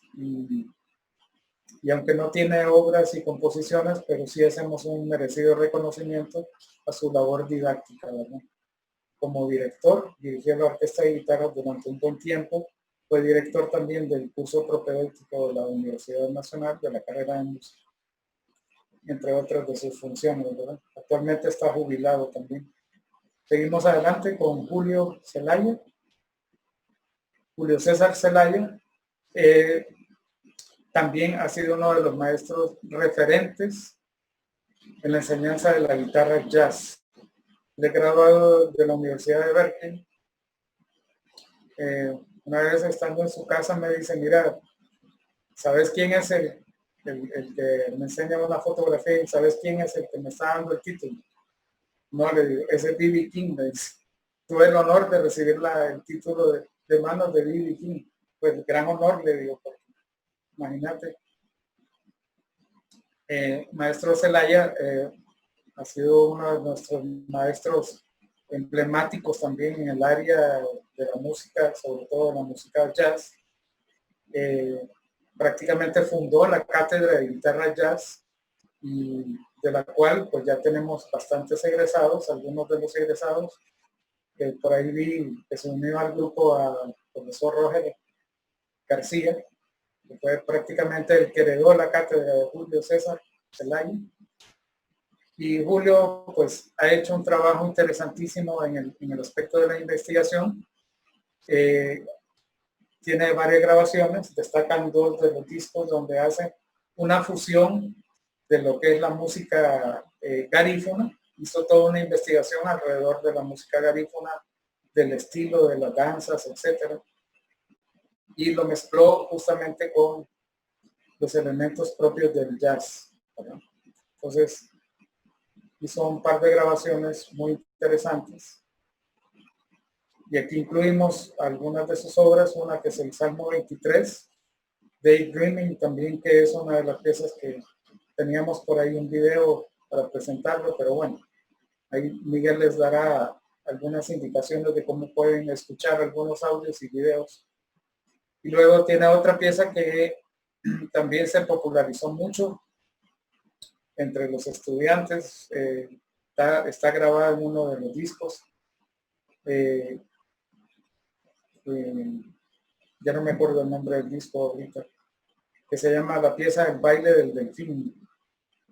y aunque no tiene obras y composiciones, pero sí hacemos un merecido reconocimiento a su labor didáctica, ¿verdad? Como director, dirigió la orquesta de guitarra durante un buen tiempo, fue director también del curso propedéutico de la Universidad Nacional de la carrera de música, entre otras de sus funciones, ¿verdad? Actualmente está jubilado también. Seguimos adelante con Julio Zelaya. Julio César Zelaya también ha sido uno de los maestros referentes en la enseñanza de la guitarra jazz. Le he graduado de la Universidad de Berkeley. Una vez estando en su casa me dice, mira, ¿sabes quién es el que me enseña una fotografía y sabes quién es el que me está dando el título? No, le digo, ese es B.B. King, me dice. Tuve el honor de recibir el título de manos de B.B. King. Pues gran honor, le digo, porque imagínate. Maestro Zelaya ha sido uno de nuestros maestros emblemáticos también en el área de la música, sobre todo la música jazz. Prácticamente fundó la cátedra de guitarra jazz, y de la cual pues ya tenemos bastantes egresados. Algunos de los egresados que por ahí vi que se unió al grupo al profesor Roger García, que fue prácticamente el que heredó la cátedra de Julio César Zelaya. Y Julio pues ha hecho un trabajo interesantísimo en el aspecto de la investigación. Tiene varias grabaciones, destacan 2 de los discos donde hace una fusión de lo que es la música garífuna. Hizo toda una investigación alrededor de la música garífuna, del estilo, de las danzas, etcétera, y lo mezcló justamente con los elementos propios del jazz, ¿verdad? Entonces hizo un par de grabaciones muy interesantes, y aquí incluimos algunas de sus obras, una que es el Salmo 23, Daydreaming también, que es una de las piezas que teníamos por ahí un video para presentarlo, pero bueno, ahí Miguel les dará algunas indicaciones de cómo pueden escuchar algunos audios y videos. Y luego tiene otra pieza que también se popularizó mucho entre los estudiantes, está grabada en uno de los discos. Ya no me acuerdo el nombre del disco ahorita, que se llama la pieza El baile del delfín.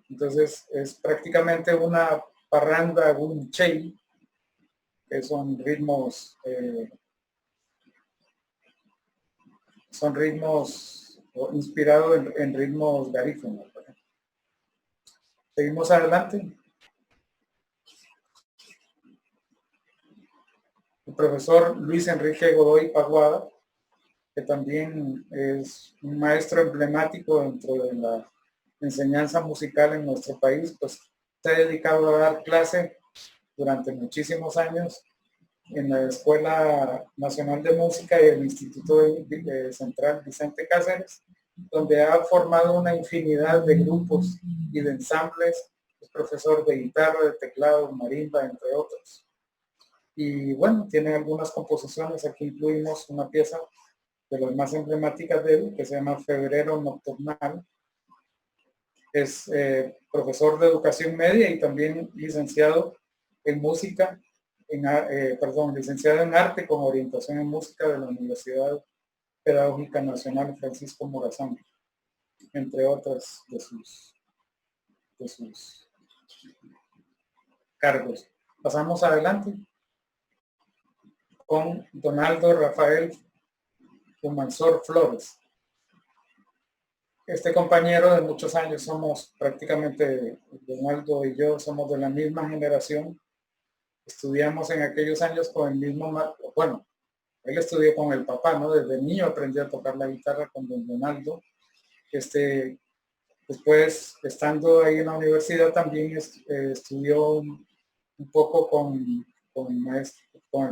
Entonces es prácticamente una parranda, un chey, que son ritmos inspirados en ritmos garífunos. Seguimos adelante. El profesor Luis Enrique Godoy Paguada, que también es un maestro emblemático dentro de la enseñanza musical en nuestro país, pues se ha dedicado a dar clase durante muchísimos años en la Escuela Nacional de Música y el Instituto Central Vicente Cáceres, donde ha formado una infinidad de grupos y de ensambles. Es profesor de guitarra, de teclado, marimba, entre otros. Y bueno, tiene algunas composiciones. Aquí incluimos una pieza de las más emblemáticas de él, que se llama Febrero Nocturnal. Es profesor de educación media y también licenciado en música, licenciado en arte con orientación en música de la Universidad Pedagógica Nacional Francisco Morazán, entre otras de sus cargos. Pasamos adelante con Donaldo Rafael Humansor Flores. Este compañero de muchos años, somos prácticamente, Donaldo y yo somos de la misma generación. Estudiamos en aquellos años con el mismo, bueno, él estudió con el papá, ¿no? Desde niño aprendió a tocar la guitarra con don Donaldo. Después, estando ahí en la universidad, también estudió un poco con el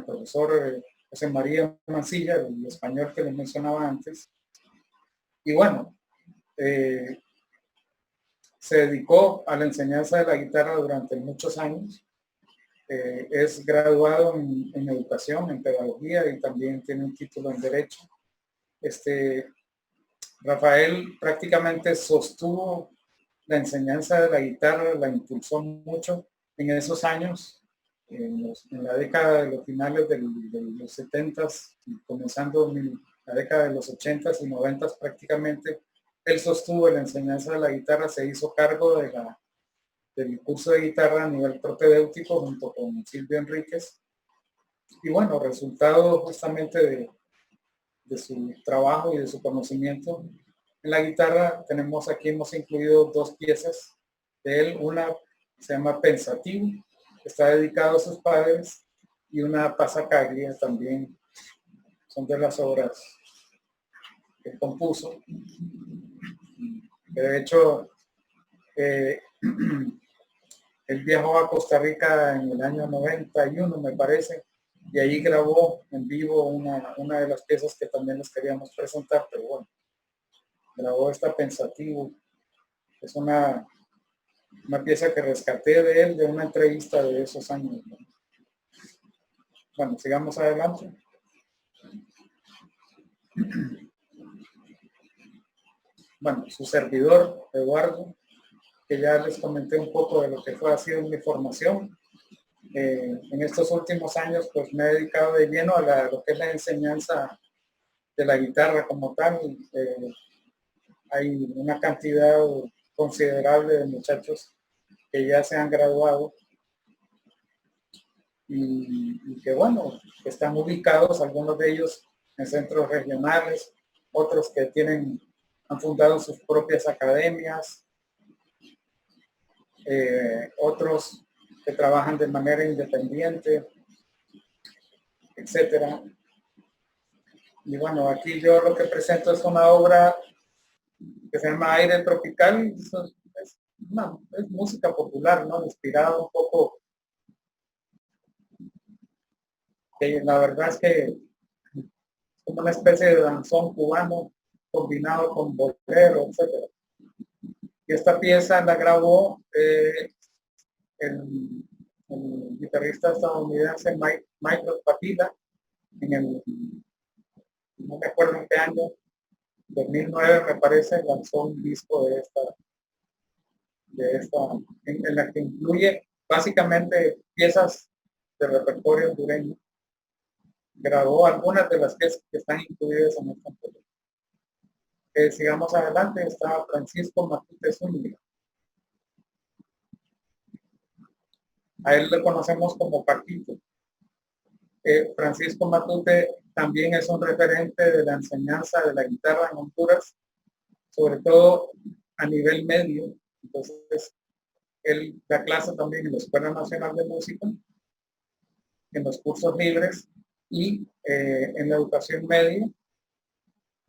profesor José María Mancilla, el español que les mencionaba antes. Y bueno, se dedicó a la enseñanza de la guitarra durante muchos años. Es graduado en educación, en pedagogía, y también tiene un título en derecho. Rafael prácticamente sostuvo la enseñanza de la guitarra, la impulsó mucho en esos años, en la década de los finales de los 70s, comenzando en la década de los 80s y 90s prácticamente. Él sostuvo la enseñanza de la guitarra, se hizo cargo del curso de guitarra a nivel propedéutico junto con Silvio Enríquez. Y bueno, resultado justamente de su trabajo y de su conocimiento en la guitarra, hemos incluido 2 piezas de él. Una se llama Pensativo, que está dedicado a sus padres, y una Passacaglia también. Son de las obras que compuso. De hecho, Él viajó a Costa Rica en el año 91, me parece, y ahí grabó en vivo una de las piezas que también les queríamos presentar, pero bueno, grabó esta Pensativo. Es una pieza que rescaté de él de una entrevista de esos años, ¿no? Bueno, sigamos adelante. Bueno, su servidor, Eduardo, que ya les comenté un poco de lo que ha sido mi formación. En estos últimos años, pues me he dedicado de lleno a lo que es la enseñanza de la guitarra como tal. Hay una cantidad considerable de muchachos que ya se han graduado y que, bueno, están ubicados, algunos de ellos en centros regionales, otros que han fundado sus propias academias, otros que trabajan de manera independiente, etcétera. Y bueno, aquí yo lo que presento es una obra que se llama Aire Tropical. Es música popular, ¿no? Inspirada un poco, que la verdad es que es como una especie de danzón cubano combinado con bolero, etcétera. Y esta pieza la grabó el guitarrista estadounidense Michael Patila no me acuerdo en qué año, 2009 me parece, lanzó un disco en la que incluye básicamente piezas de repertorio hondureño. Grabó algunas de las piezas que están incluidas en esta película. Sigamos adelante, está Francisco Matute Zúñiga. A él le conocemos como Paquito. Francisco Matute también es un referente de la enseñanza de la guitarra en Honduras, sobre todo a nivel medio. Entonces, él da clase también en la Escuela Nacional de Música, en los cursos libres y en la educación media.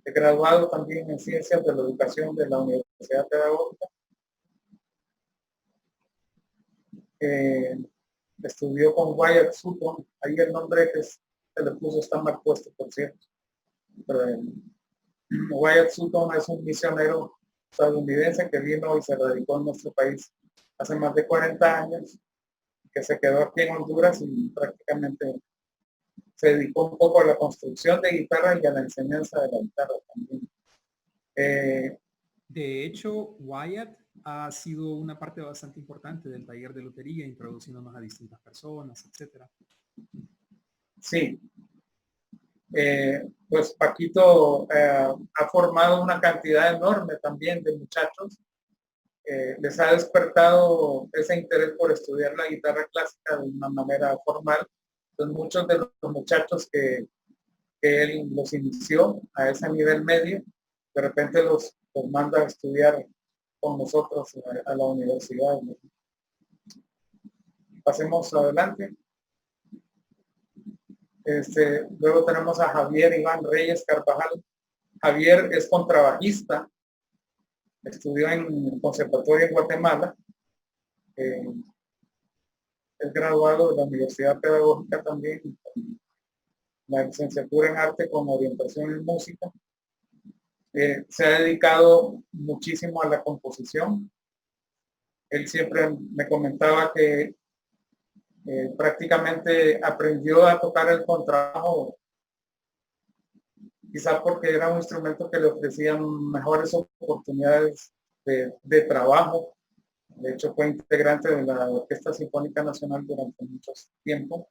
He graduado también en Ciencias de la Educación de la Universidad Pedagógica. Estudió con Wyatt Sutton. Ahí el nombre que se le puso está mal puesto, por cierto. Pero, Wyatt Sutton es un misionero estadounidense que vino y se radicó en nuestro país hace más de 40 años, que se quedó aquí en Honduras y prácticamente se dedicó un poco a la construcción de guitarra y a la enseñanza de la guitarra también. De hecho, Wyatt ha sido una parte bastante importante del taller de lutería, introduciéndonos a distintas personas, etcétera. Sí. Pues Paquito ha formado una cantidad enorme también de muchachos. Les ha despertado ese interés por estudiar la guitarra clásica de una manera formal. Entonces, muchos de los muchachos que él los inició a ese nivel medio, de repente los manda a estudiar con nosotros a la universidad. Pasemos adelante. Luego tenemos a Javier Iván Reyes Carvajal. Javier es contrabajista, estudió en el Conservatorio en Guatemala, es graduado de la Universidad Pedagógica también, la licenciatura en arte con orientación en música. Se ha dedicado muchísimo a la composición. Él siempre me comentaba que prácticamente aprendió a tocar el contrabajo, quizás porque era un instrumento que le ofrecían mejores oportunidades de trabajo. De hecho, fue integrante de la Orquesta Sinfónica Nacional durante mucho tiempo.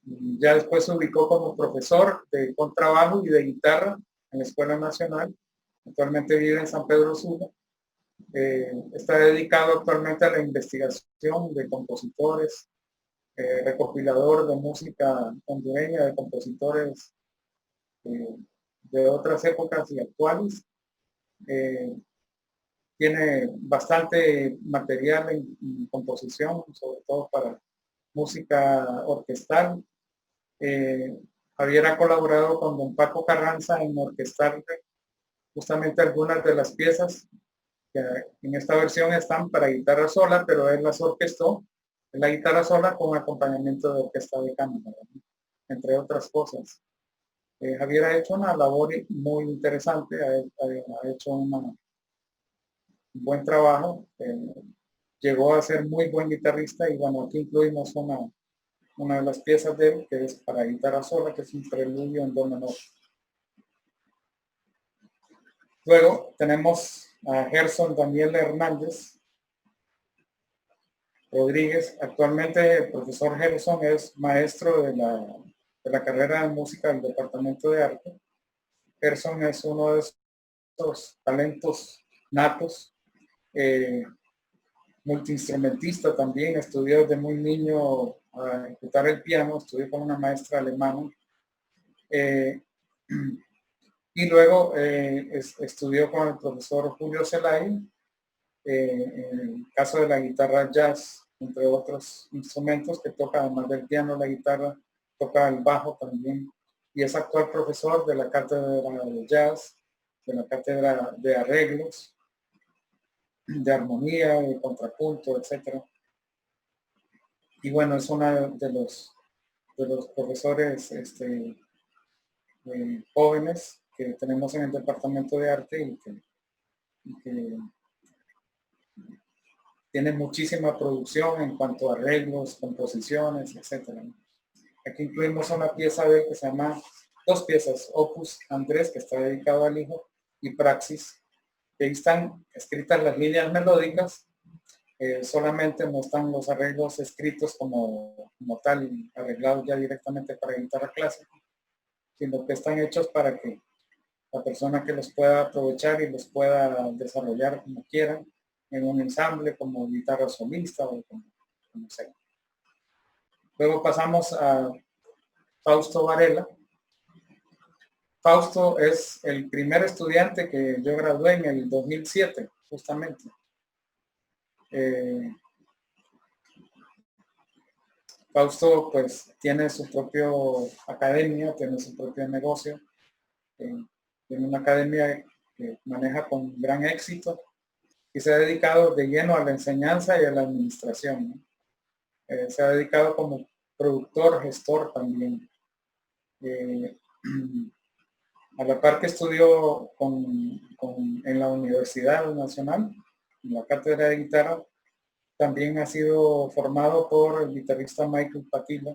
Ya después se ubicó como profesor de contrabajo y de guitarra en la Escuela Nacional. Actualmente vive en San Pedro Sula. Está dedicado actualmente a la investigación de compositores, recopilador de música hondureña, de compositores de otras épocas y actuales. Tiene bastante material en composición, sobre todo para música orquestal. Javier ha colaborado con don Paco Carranza en orquestar justamente algunas de las piezas que en esta versión están para guitarra sola, pero él las orquestó en la guitarra sola con acompañamiento de orquesta de cámara, entre otras cosas. Javier ha hecho una labor muy interesante, ha hecho un buen trabajo, llegó a ser muy buen guitarrista y bueno, aquí incluimos una de las piezas de él que es para guitarra sola, que es un preludio en do menor. Luego tenemos a Gerson Daniel Hernández Rodríguez. Actualmente el profesor Gerson es maestro de la carrera de música del Departamento de Arte. Gerson es uno de esos talentos natos, multiinstrumentista también, estudió desde muy niño a ejecutar el piano, estudió con una maestra alemana. Y luego estudió con el profesor Julio Zelay, en el caso de la guitarra jazz, entre otros instrumentos que toca, además del piano, la guitarra, toca el bajo también. Y es actual profesor de la cátedra de jazz, de la cátedra de arreglos, de armonía, de contrapunto, etc. Y bueno, es uno de los profesores jóvenes que tenemos en el departamento de arte y que tiene muchísima producción en cuanto a arreglos, composiciones, etc. Aquí incluimos una pieza de él que se llama, dos piezas, Opus Andrés, que está dedicado al hijo, y Praxis, que ahí están escritas las líneas melódicas, solamente no están los arreglos escritos como tal, arreglados ya directamente para guitarra clásica, sino que están hechos para que la persona que los pueda aprovechar y los pueda desarrollar como quieran, en un ensamble, como guitarra solista o como sea. Luego pasamos a Fausto Varela. Fausto es el primer estudiante que yo gradué en el 2007, justamente. Fausto pues tiene su propia academia, tiene su propio negocio, tiene una academia que maneja con gran éxito y se ha dedicado de lleno a la enseñanza y a la administración, ¿no? Se ha dedicado como productor, gestor también. A la par que estudió en la Universidad Nacional, en la cátedra de guitarra, también ha sido formado por el guitarrista Michael Patilla,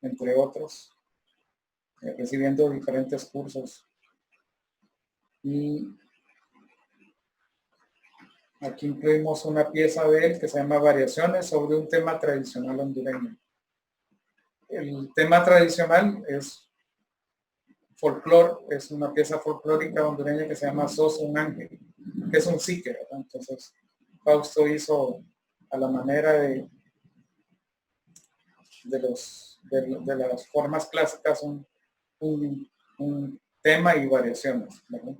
entre otros, recibiendo diferentes cursos. Y aquí incluimos una pieza de él que se llama Variaciones sobre un tema tradicional hondureño. El tema tradicional es folclore, es una pieza folclórica hondureña que se llama Sos un ángel, que es un psique, ¿verdad? Entonces, Fausto hizo a la manera de las formas clásicas un tema y variaciones, ¿verdad?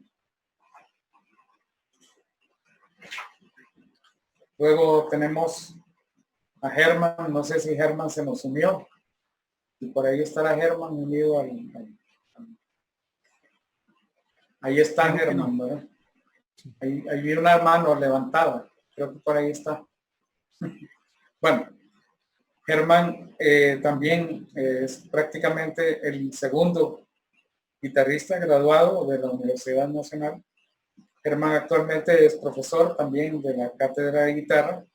Luego tenemos a Germán, no sé si Germán se nos unió, y por ahí estará Germán unido ahí está Germán, ¿verdad? Ahí vi una mano levantada, creo que por ahí está. Bueno, Germán también es prácticamente el segundo guitarrista graduado de la Universidad Nacional. Germán actualmente es profesor también de la cátedra de guitarra.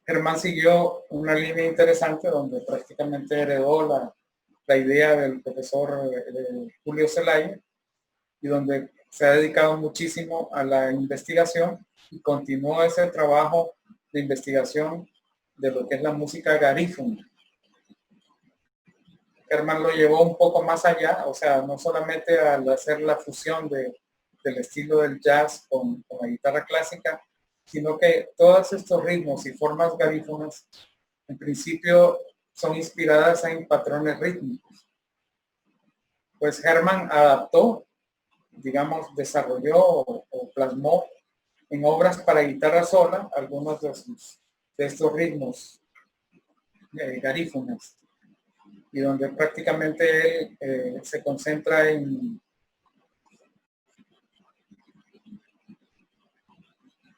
Germán siguió una línea interesante donde prácticamente heredó la idea del profesor Julio Zelaya y donde se ha dedicado muchísimo a la investigación y continuó ese trabajo de investigación de lo que es la música garífuna. Germán lo llevó un poco más allá, o sea, no solamente al hacer la fusión del estilo del jazz con la guitarra clásica, sino que todos estos ritmos y formas garífunas en principio son inspiradas en patrones rítmicos. Pues Germán adaptó, digamos, desarrolló o plasmó en obras para guitarra sola algunos de estos ritmos garífunas, y donde prácticamente él se concentra en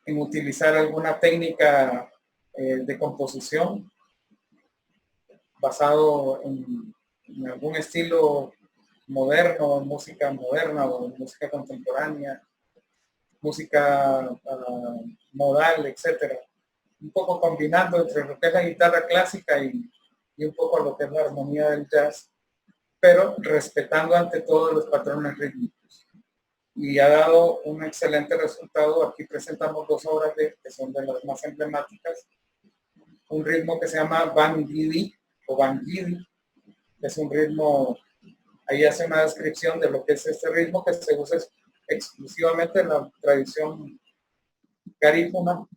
en utilizar alguna técnica de composición basado en algún estilo moderno, música moderna o música contemporánea, música modal, etcétera. Un poco combinando entre lo que es la guitarra clásica y un poco lo que es la armonía del jazz, pero respetando ante todo los patrones rítmicos. Y ha dado un excelente resultado. Aquí presentamos dos obras que son de las más emblemáticas. Un ritmo que se llama Bangidi o Bangidi, que es un ritmo, ahí hace una descripción de lo que es este ritmo que se usa exclusivamente en la tradición garífuna,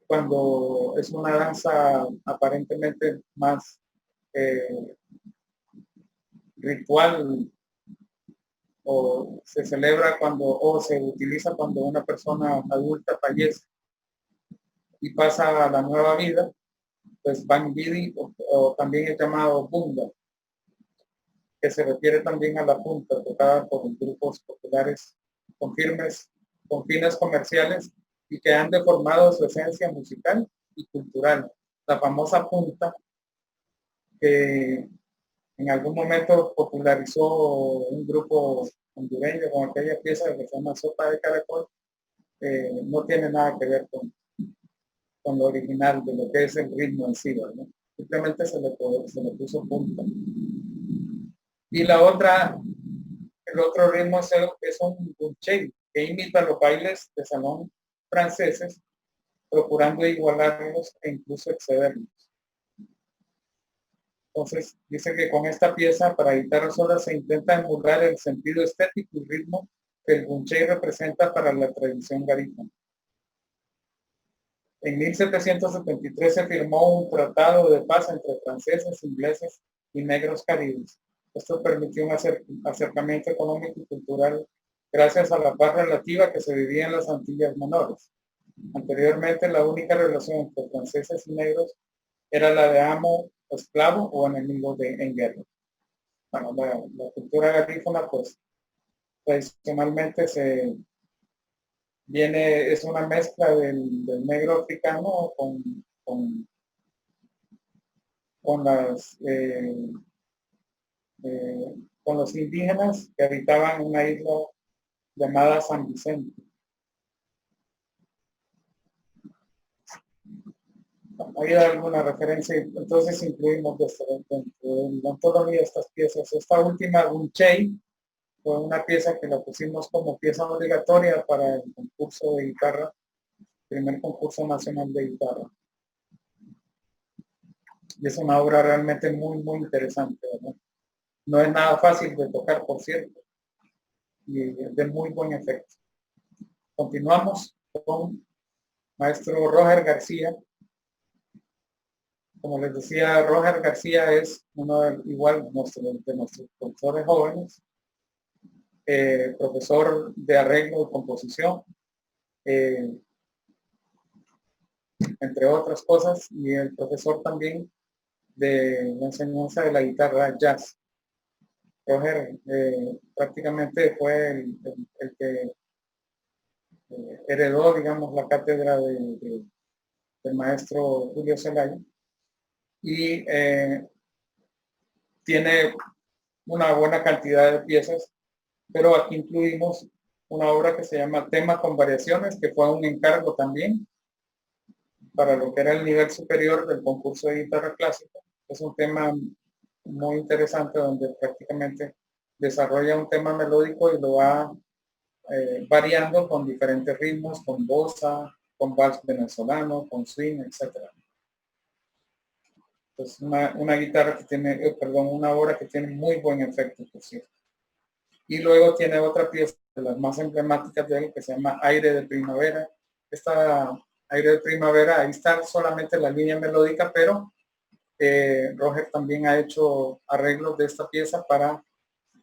cuando es una danza aparentemente más ritual, o se celebra cuando, o se utiliza cuando una persona adulta fallece y pasa a la nueva vida, pues Bangidi o también es llamado Bunda, que se refiere también a la punta tocada por grupos populares con fines comerciales y que han deformado su esencia musical y cultural. La famosa punta que en algún momento popularizó un grupo hondureño con aquella pieza que se llama Sopa de Caracol, no tiene nada que ver con lo original de lo que es el ritmo en sí, ¿no? Simplemente se le puso punta. Y la otra, el otro ritmo es un bunchei, que imita los bailes de salón franceses, procurando igualarlos e incluso excederlos. Entonces, dice que con esta pieza para guitarra sola se intenta emular el sentido estético y ritmo que el bunchei representa para la tradición garífuna. En 1773 se firmó un tratado de paz entre franceses, ingleses y negros caribes. Esto permitió un acercamiento económico y cultural gracias a la paz relativa que se vivía en las Antillas Menores. Anteriormente, la única relación entre franceses y negros era la de amo, esclavo o enemigo en guerra. Bueno, la cultura garífuna, pues, tradicionalmente es una mezcla del negro africano con los indígenas que habitaban una isla llamada San Vicente. Hay alguna referencia, entonces incluimos dentro de la antología estas piezas. Esta última, Bunchei, fue una pieza que la pusimos como pieza obligatoria para el concurso de guitarra, primer concurso nacional de guitarra. Y es una obra realmente muy, muy interesante, ¿verdad? No es nada fácil de tocar, por cierto, y de muy buen efecto. Continuamos con maestro Roger García. Como les decía, Roger García es uno de nuestros profesores jóvenes, profesor de arreglo y composición, entre otras cosas, y el profesor también de la enseñanza de la guitarra jazz. Roger prácticamente fue el que heredó, digamos, la cátedra del maestro Julio Zelaya, y tiene una buena cantidad de piezas, pero aquí incluimos una obra que se llama Tema con variaciones, que fue un encargo también para lo que era el nivel superior del concurso de guitarra clásica. Es un tema muy interesante donde prácticamente desarrolla un tema melódico y lo va variando con diferentes ritmos, con bossa, con vals venezolano, con swing, etcétera. Es una guitarra que tiene, una obra que tiene muy buen efecto, por cierto. Y luego tiene otra pieza de las más emblemáticas de él que se llama Aire de Primavera. Esta Aire de Primavera, ahí está solamente la línea melódica, pero Roger también ha hecho arreglos de esta pieza para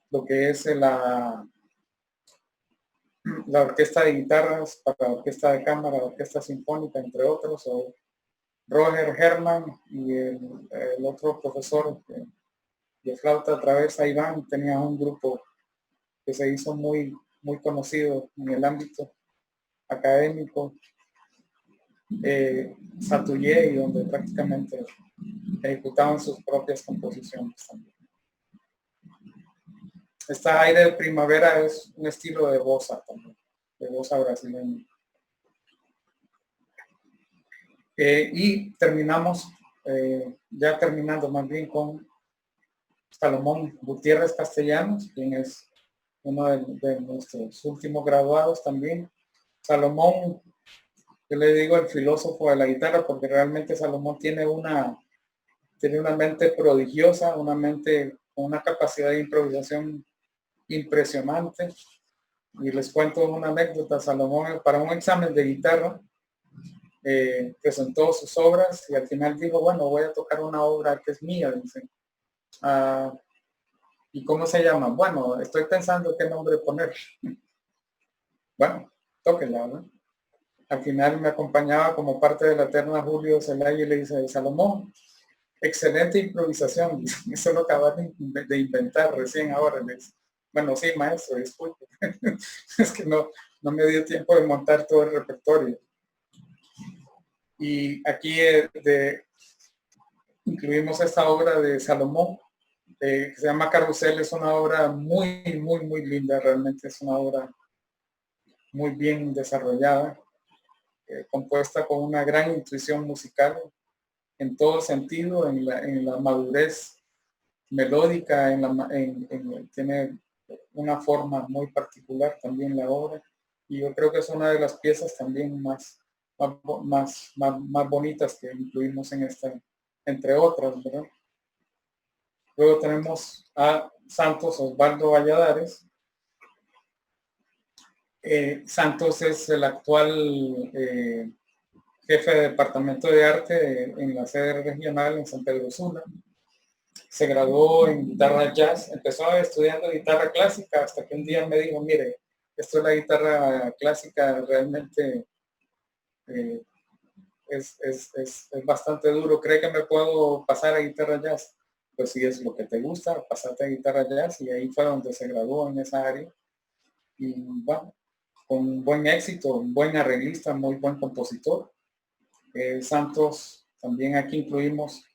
lo que es la orquesta de guitarras, para la orquesta de cámara, la orquesta sinfónica, entre otros, o Roger Herman y el otro profesor de flauta traversa, Iván, tenían un grupo que se hizo muy, muy conocido en el ámbito académico, Satuyé, y donde prácticamente ejecutaban sus propias composiciones también. Esta Aire de Primavera es un estilo de bossa también, de bossa brasileña. Y terminamos, ya terminando más bien con Salomón Gutiérrez Castellanos, quien es uno de nuestros últimos graduados también. Salomón, yo le digo el filósofo de la guitarra, porque realmente Salomón tiene una mente prodigiosa, una mente con una capacidad de improvisación impresionante. Y les cuento una anécdota. Salomón, para un examen de guitarra, presentó sus obras y al final dijo, bueno, voy a tocar una obra que es mía, dice. ¿Y cómo se llama? Bueno, estoy pensando qué nombre poner. Bueno, tóquenla, ¿no? Al final me acompañaba como parte de la terna Julio Zelaya y le dice, Salomón, excelente improvisación. Eso lo acabas de inventar recién ahora. Bueno, sí, maestro, disculpe. Es que no me dio tiempo de montar todo el repertorio. Y aquí incluimos esta obra de Salomón, que se llama Carrusel. Es una obra muy, muy, muy linda. Realmente es una obra muy bien desarrollada, compuesta con una gran intuición musical en todo sentido, en la madurez melódica, tiene una forma muy particular también la obra, y yo creo que es una de las piezas también más bonitas que incluimos en esta, entre otras, ¿verdad? Luego tenemos a Santos Osvaldo Valladares. Santos es el actual jefe de departamento de arte en la sede regional en San Pedro Sula. Se graduó en guitarra jazz, empezó estudiando guitarra clásica hasta que un día me dijo, mire, esto es la guitarra clásica, realmente es bastante duro. ¿Cree que me puedo pasar a guitarra jazz? Pues si es lo que te gusta, pasarte a guitarra jazz, y ahí fue donde se graduó en esa área. Y bueno, con buen éxito, un buen arreglista, muy buen compositor. Santos, también aquí incluimos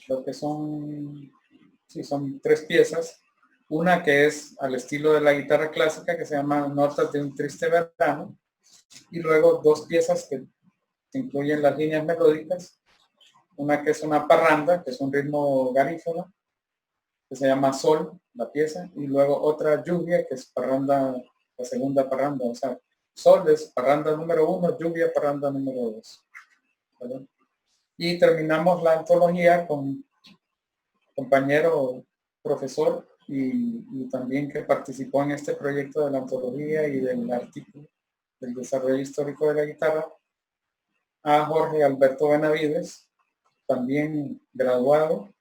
lo que son 3 piezas. Una que es al estilo de la guitarra clásica, que se llama Notas de un triste verano, y luego 2 piezas que incluyen las líneas melódicas. Una que es una parranda, que es un ritmo garífono, que se llama Sol, la pieza, y luego otra Lluvia, que es parranda, la segunda parranda. O sea, Sol es parranda número 1, Lluvia parranda número 2. ¿Verdad? Y terminamos la antología con compañero profesor y también que participó en este proyecto de la antología y del artículo del desarrollo histórico de la guitarra, a Jorge Alberto Benavides, también graduado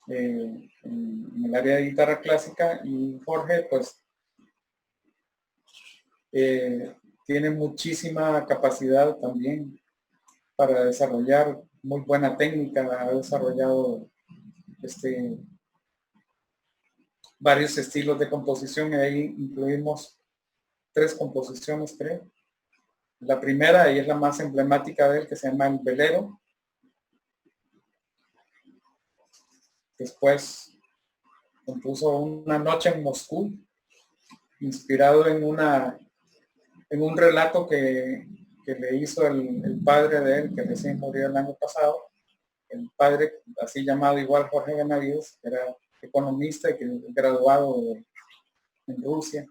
en el área de guitarra clásica. Y Jorge pues tiene muchísima capacidad también para desarrollar muy buena técnica. Ha desarrollado varios estilos de composición, y ahí incluimos 3 composiciones, creo. La primera, y es la más emblemática de él, que se llama El Velero. Después compuso Una noche en Moscú, inspirado en un relato que le hizo el padre de él, que recién murió el año pasado. El padre, así llamado igual Jorge Benavides, que era economista y que graduado en Rusia.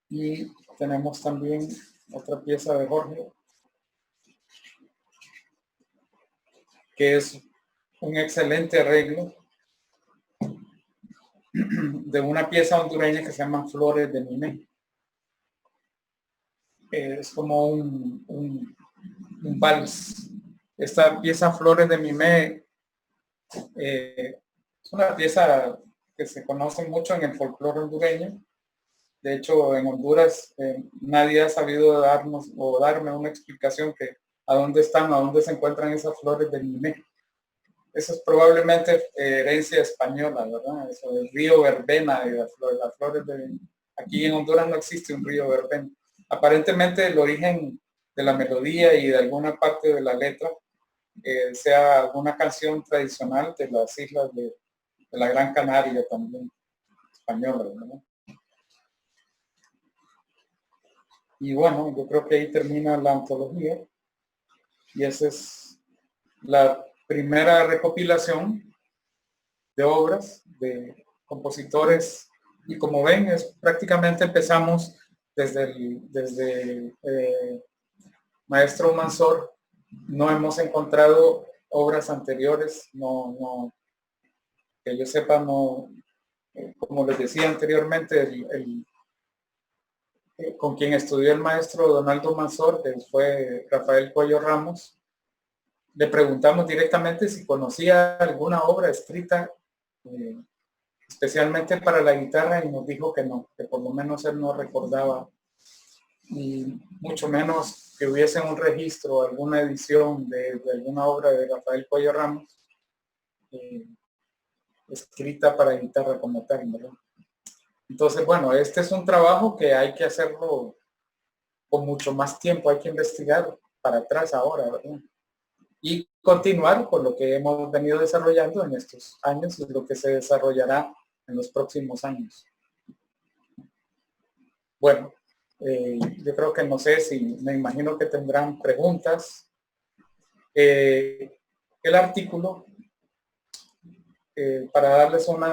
Y tenemos también otra pieza de Jorge, que es un excelente arreglo de una pieza hondureña que se llama Flores de Mimé. Es como un vals. Esta pieza Flores de Mimé es una pieza que se conoce mucho en el folclore hondureño. De hecho, en Honduras nadie ha sabido darnos o darme una explicación que a dónde se encuentran esas flores de Mimé. eso es probablemente herencia española, ¿verdad? Eso del río verbena y las flores de... Aquí en Honduras no existe un río verbena. Aparentemente el origen de la melodía y de alguna parte de la letra sea alguna canción tradicional de las islas de la Gran Canaria también, española, ¿verdad? Y bueno, yo creo que ahí termina la antología. Y esa es la primera recopilación de obras de compositores. Y como ven, es prácticamente empezamos desde Maestro Manzor. No hemos encontrado obras anteriores, no que yo sepa, no, como les decía anteriormente, con quien estudió el maestro Donaldo Manzor, que fue Rafael Cuello Ramos, le preguntamos directamente si conocía alguna obra escrita especialmente para la guitarra y nos dijo que no, que por lo menos él no recordaba, y mucho menos que hubiese un registro, alguna edición de alguna obra de Rafael Cuello Ramos escrita para guitarra como tal, ¿verdad? Entonces, bueno, este es un trabajo que hay que hacerlo con mucho más tiempo, hay que investigar para atrás ahora, ¿verdad? Y continuar con lo que hemos venido desarrollando en estos años y lo que se desarrollará en los próximos años. Bueno, yo creo que no sé si, me imagino que tendrán preguntas. El artículo, para darles un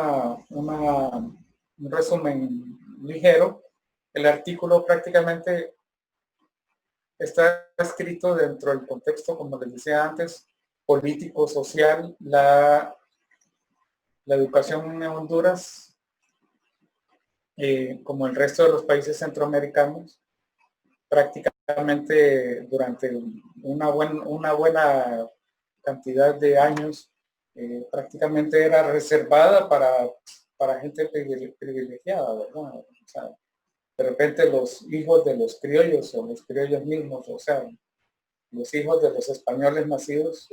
resumen ligero, el artículo prácticamente está escrito dentro del contexto, como les decía antes, político, social, la educación en Honduras, como el resto de los países centroamericanos, prácticamente durante una buena cantidad de años, prácticamente era reservada para gente privilegiada, ¿verdad? O sea, de repente los hijos de los criollos o los criollos mismos, o sea, los hijos de los españoles nacidos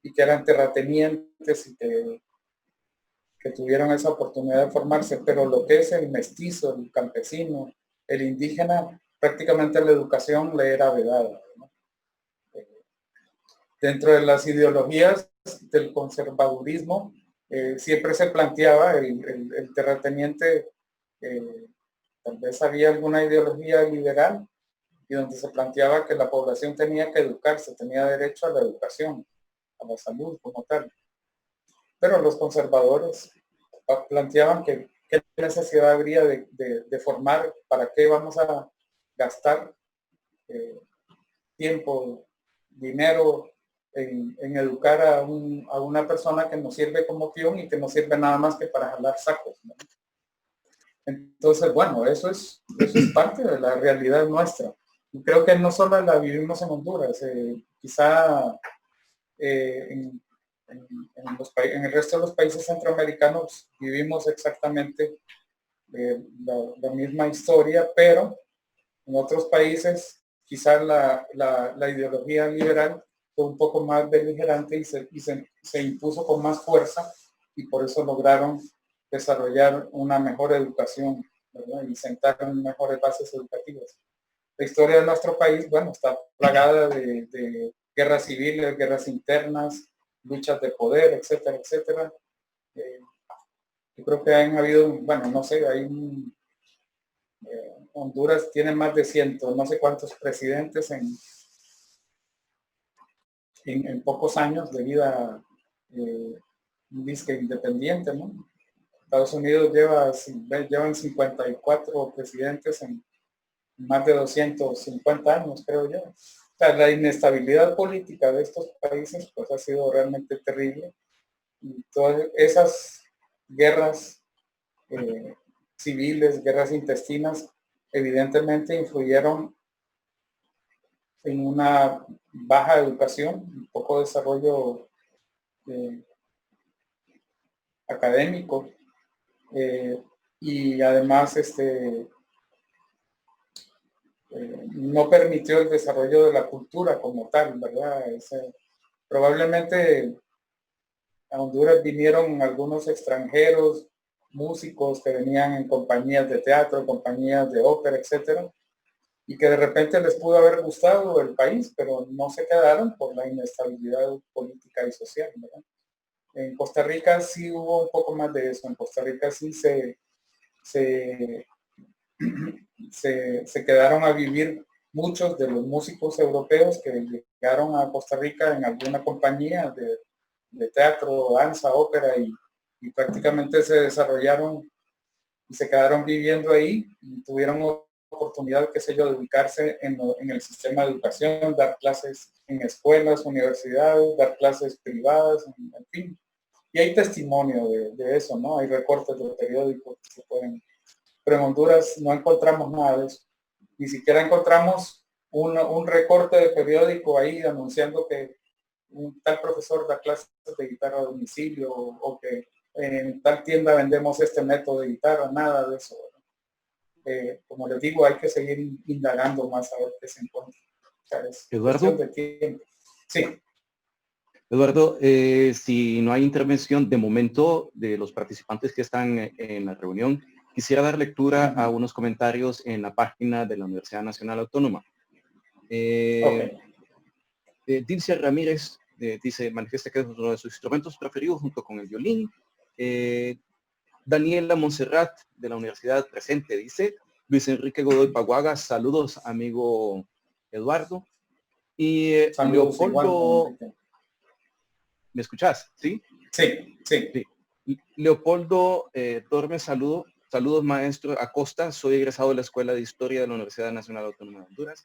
y que eran terratenientes y que tuvieron esa oportunidad de formarse, pero lo que es el mestizo, el campesino, el indígena, prácticamente la educación le era vedada, ¿no? Dentro de las ideologías del conservadurismo, siempre se planteaba el terrateniente, tal vez había alguna ideología liberal, y donde se planteaba que la población tenía que educarse, tenía derecho a la educación, a la salud como tal. Pero los conservadores planteaban que qué necesidad habría de formar, para qué vamos a gastar tiempo, dinero en educar a una persona que nos sirve como peón y que no sirve nada más que para jalar sacos, ¿no? Entonces, bueno, eso es parte de la realidad nuestra. Y creo que no solo la vivimos en Honduras, quizá en el resto de los países centroamericanos vivimos exactamente la misma historia, pero en otros países quizás la ideología liberal fue un poco más beligerante y se impuso con más fuerza, y por eso lograron desarrollar una mejor educación, ¿verdad? Y sentar mejores bases educativas. La historia de nuestro país, bueno, está plagada de guerras civiles, guerras internas, luchas de poder, etcétera, etcétera. Yo creo que han habido, bueno, no sé, Honduras tiene más de 100, no sé cuántos presidentes en pocos años de vida, disque independiente, ¿no? Estados Unidos llevan 54 presidentes en más de 250 años, creo yo. O sea, la inestabilidad política de estos países pues ha sido realmente terrible. Y todas esas guerras civiles, guerras intestinas, evidentemente influyeron en una baja educación, un poco desarrollo académico, y además no permitió el desarrollo de la cultura como tal, ¿verdad? Probablemente a Honduras vinieron algunos extranjeros, músicos que venían en compañías de teatro, compañías de ópera, etcétera, y que de repente les pudo haber gustado el país, pero no se quedaron por la inestabilidad política y social, ¿verdad? En Costa Rica sí hubo un poco más de eso. En Costa Rica sí se quedaron a vivir muchos de los músicos europeos que llegaron a Costa Rica en alguna compañía de teatro, danza, ópera y prácticamente se desarrollaron y se quedaron viviendo ahí y tuvieron oportunidad, qué sé yo, de ubicarse en el sistema de educación, dar clases en escuelas, universidades, dar clases privadas, en fin. Y hay testimonio de eso, ¿no? Hay recortes de periódicos que se pueden. Pero en Honduras no encontramos nada de eso. Ni siquiera encontramos un recorte de periódico ahí anunciando que un tal profesor da clases de guitarra a domicilio o que en tal tienda vendemos este método de guitarra, nada de eso. Como les digo, hay que seguir indagando más a ver qué se encuentra. O sea, es cuestión Eduardo, de tiempo. Sí. Eduardo, si no hay intervención de momento de los participantes que están en la reunión, quisiera dar lectura a unos comentarios en la página de la Universidad Nacional Autónoma. Dilcia Ramírez dice, manifiesta que es uno de sus instrumentos preferidos junto con el violín. Daniela Montserrat de la Universidad presente dice, Luis Enrique Godoy Paguaga, saludos amigo Eduardo. Y Saludos Leopoldo, igual, ¿me escuchás? ¿Sí? Sí, sí. Sí. Leopoldo Tormes, saludos maestro Acosta, soy egresado de la Escuela de Historia de la Universidad Nacional Autónoma de Honduras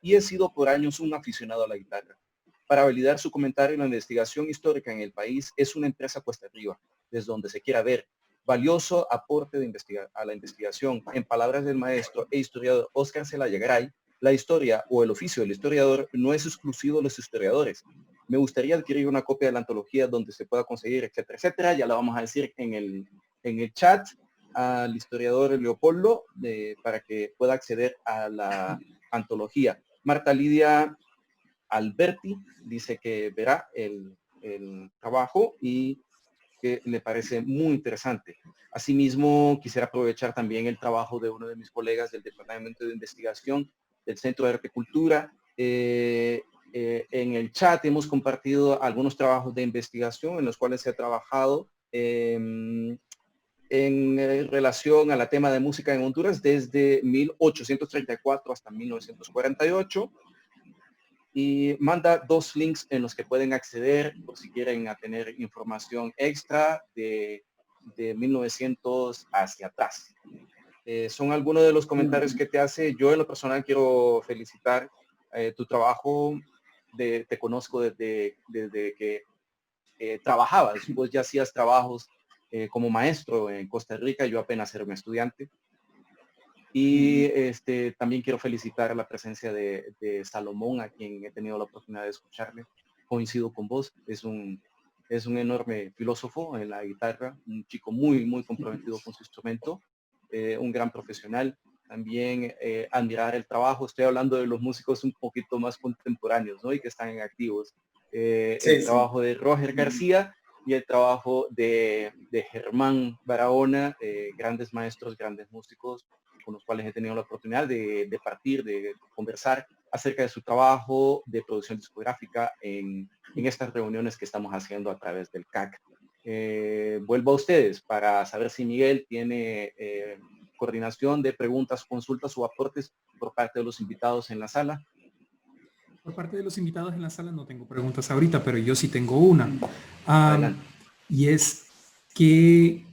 y he sido por años un aficionado a la guitarra. Para validar su comentario, la investigación histórica en el país es una empresa cuesta arriba, desde donde se quiera ver. Valioso aporte a la investigación. En palabras del maestro e historiador Óscar Zelaya Garay, la historia o el oficio del historiador no es exclusivo de los historiadores. Me gustaría adquirir una copia de la antología donde se pueda conseguir, etcétera, etcétera. Ya lo vamos a decir en el chat al historiador Leopoldo para que pueda acceder a la antología. Marta Lidia Alberti dice que verá el trabajo y que le parece muy interesante. Asimismo, quisiera aprovechar también el trabajo de uno de mis colegas del Departamento de Investigación del Centro de Arte y Cultura. En el chat hemos compartido algunos trabajos de investigación en los cuales se ha trabajado en relación a la tema de música en Honduras desde 1834 hasta 1948 y manda 2 links en los que pueden acceder por si quieren a tener información extra de 1900 hacia atrás. Son algunos de los comentarios que te hace. Yo en lo personal quiero felicitar tu trabajo. Te conozco desde que trabajabas. Vos ya hacías trabajos como maestro en Costa Rica. Yo apenas era un estudiante. Y también quiero felicitar la presencia de Salomón, a quien he tenido la oportunidad de escucharle. Coincido con vos, es un enorme filósofo en la guitarra, un chico muy, muy comprometido con su instrumento, un gran profesional. También admirar el trabajo, estoy hablando de los músicos un poquito más contemporáneos, ¿no? Y que están activos. El trabajo de Roger García y el trabajo de Germán Barahona, grandes maestros, grandes músicos, con los cuales he tenido la oportunidad de partir, de conversar acerca de su trabajo de producción discográfica en estas reuniones que estamos haciendo a través del CAC. Vuelvo a ustedes para saber si Miguel tiene coordinación de preguntas, consultas o aportes por parte de los invitados en la sala. Por parte de los invitados en la sala no tengo preguntas ahorita, pero yo sí tengo una. Y es ¿qué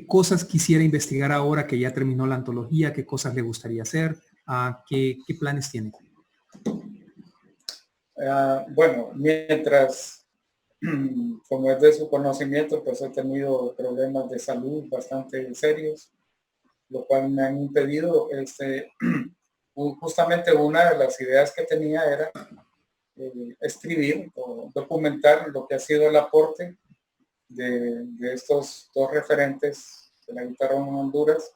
cosas quisiera investigar ahora que ya terminó la antología? ¿Qué cosas le gustaría hacer? ¿Qué planes tiene? Bueno, mientras, como es de su conocimiento, pues he tenido problemas de salud bastante serios, lo cual me han impedido, justamente una de las ideas que tenía era escribir o documentar lo que ha sido el aporte de estos 2 referentes de la guitarra en Honduras,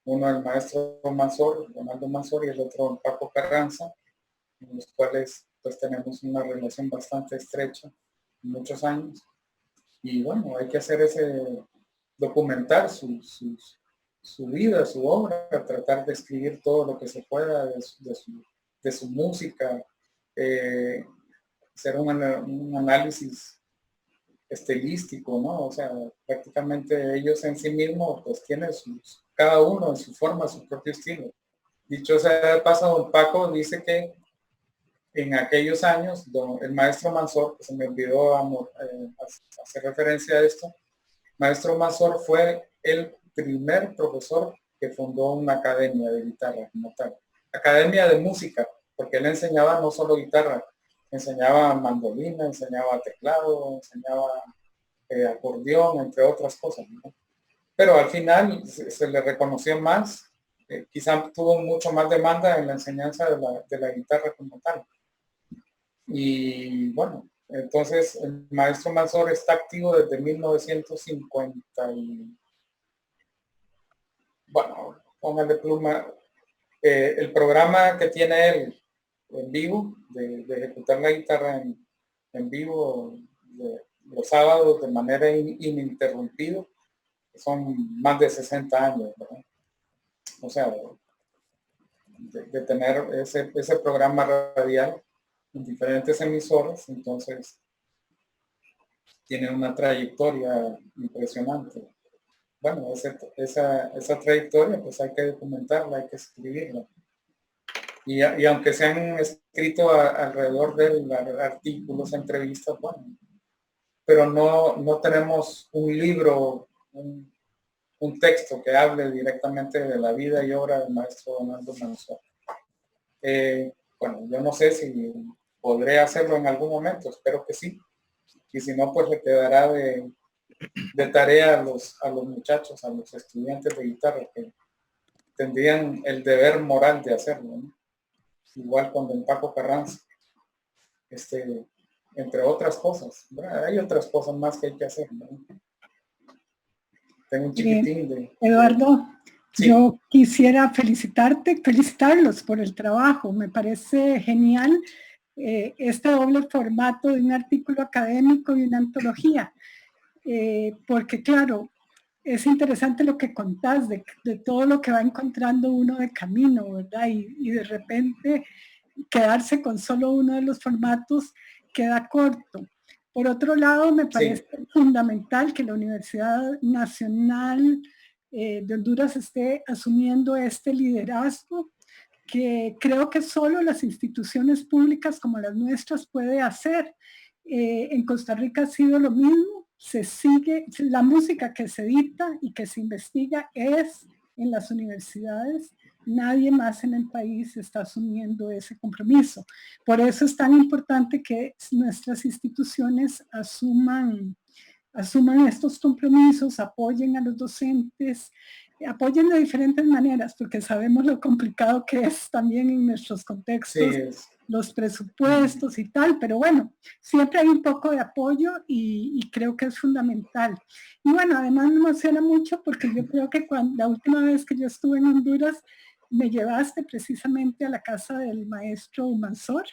uno el maestro Manzor, Ronaldo Manzor, y el otro Paco Carranza, en los cuales pues tenemos una relación bastante estrecha, muchos años. Y bueno, hay que hacer documentar su vida, su obra, tratar de escribir todo lo que se pueda de su música, hacer un análisis estilístico, ¿no? O sea, prácticamente ellos en sí mismos pues tienen cada uno en su forma, su propio estilo. Dicho sea de paso, don Paco dice que en aquellos años, el maestro Manzor, que se me olvidó hacer referencia a esto, maestro Manzor fue el primer profesor que fundó una academia de guitarra como tal, academia de música, porque él enseñaba no solo guitarra, enseñaba mandolina, enseñaba teclado, enseñaba acordeón, entre otras cosas, ¿no? Pero al final se le reconoció más, quizá tuvo mucho más demanda en la enseñanza de la guitarra como tal. Y bueno, entonces el maestro Manzor está activo desde 1950 y, bueno, póngale pluma, el programa que tiene él en vivo, de ejecutar la guitarra en vivo los sábados de manera ininterrumpida, son más de 60 años, ¿verdad? O sea, de tener ese programa radial en diferentes emisoras, entonces tiene una trayectoria impresionante. Bueno, esa trayectoria pues hay que documentarla, hay que escribirla. Y aunque se han escrito alrededor de artículos, entrevistas, bueno, pero no tenemos un libro, un texto que hable directamente de la vida y obra del maestro Donaldo Manzor. Bueno, yo no sé si podré hacerlo en algún momento, espero que sí. Y si no, pues le quedará de tarea a los muchachos, a los estudiantes de guitarra, que tendrían el deber moral de hacerlo, ¿no? Igual con don Paco Carranza, entre otras cosas, ¿verdad? Hay otras cosas más que hay que hacer, ¿no? Tengo un chiquitín Eduardo, sí. Yo quisiera felicitarlos por el trabajo. Me parece genial este doble formato de un artículo académico y una antología, porque claro, es interesante lo que contás de todo lo que va encontrando uno de camino, ¿verdad? Y de repente quedarse con solo uno de los formatos queda corto. Por otro lado, me parece fundamental que la Universidad Nacional de Honduras esté asumiendo este liderazgo, que creo que solo las instituciones públicas como las nuestras puede hacer. En Costa Rica ha sido lo mismo, se sigue, la música que se edita y que se investiga es en las universidades. Nadie más en el país está asumiendo ese compromiso. Por eso es tan importante que nuestras instituciones asuman estos compromisos, apoyen a los docentes, apoyen de diferentes maneras, porque sabemos lo complicado que es también en nuestros contextos, los presupuestos y tal, pero bueno, siempre hay un poco de apoyo y creo que es fundamental. Y bueno, además me emociona mucho porque yo creo que la última vez que yo estuve en Honduras, me llevaste precisamente a la casa del maestro Manzor.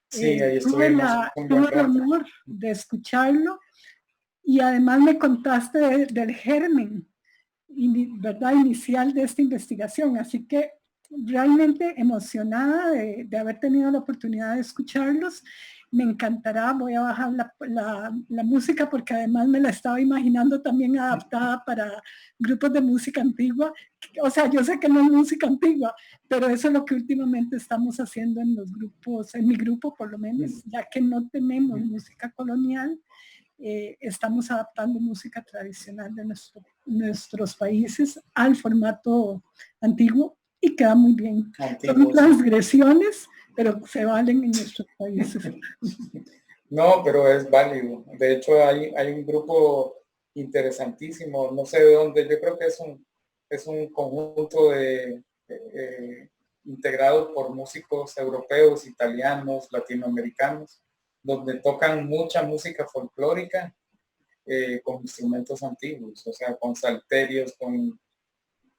Sí, ahí tuve el honor de escucharlo y además me contaste del germen, ¿verdad?, inicial de esta investigación. Así que realmente emocionada de haber tenido la oportunidad de escucharlos. Me encantará, voy a bajar la música porque además me la estaba imaginando también adaptada para grupos de música antigua. O sea, yo sé que no es música antigua, pero eso es lo que últimamente estamos haciendo en los grupos, en mi grupo por lo menos, ya que no tenemos música colonial. Estamos adaptando música tradicional de nuestros países al formato antiguo y queda muy bien. Son transgresiones, pero se valen en nuestros países. No, pero es válido. De hecho, hay un grupo interesantísimo, no sé de dónde, yo creo que es un conjunto integrado por músicos europeos, italianos, latinoamericanos, donde tocan mucha música folclórica con instrumentos antiguos, o sea, con salterios, con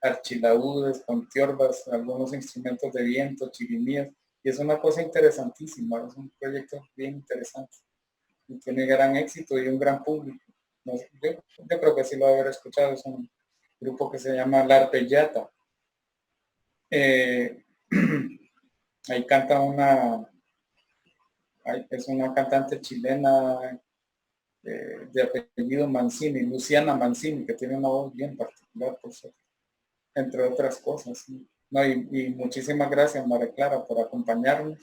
archilaúdes, con tiorbas, algunos instrumentos de viento, chirimías, y es una cosa interesantísima, es un proyecto bien interesante y tiene gran éxito y un gran público. yo creo que sí lo haber escuchado, es un grupo que se llama La Arpellata. Ahí canta es una cantante chilena de apellido Mancini, Luciana Mancini, que tiene una voz bien particular, por cierto, entre otras cosas. ¿Sí? No, y muchísimas gracias, María Clara, por acompañarnos.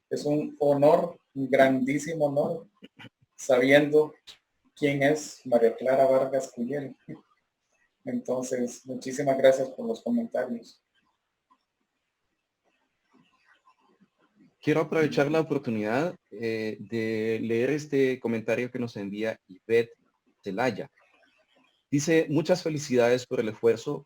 Es un honor, un grandísimo honor, sabiendo quién es María Clara Vargas Cuyel. Entonces, muchísimas gracias por los comentarios. Quiero aprovechar la oportunidad de leer este comentario que nos envía Ivette Zelaya. Dice, muchas felicidades por el esfuerzo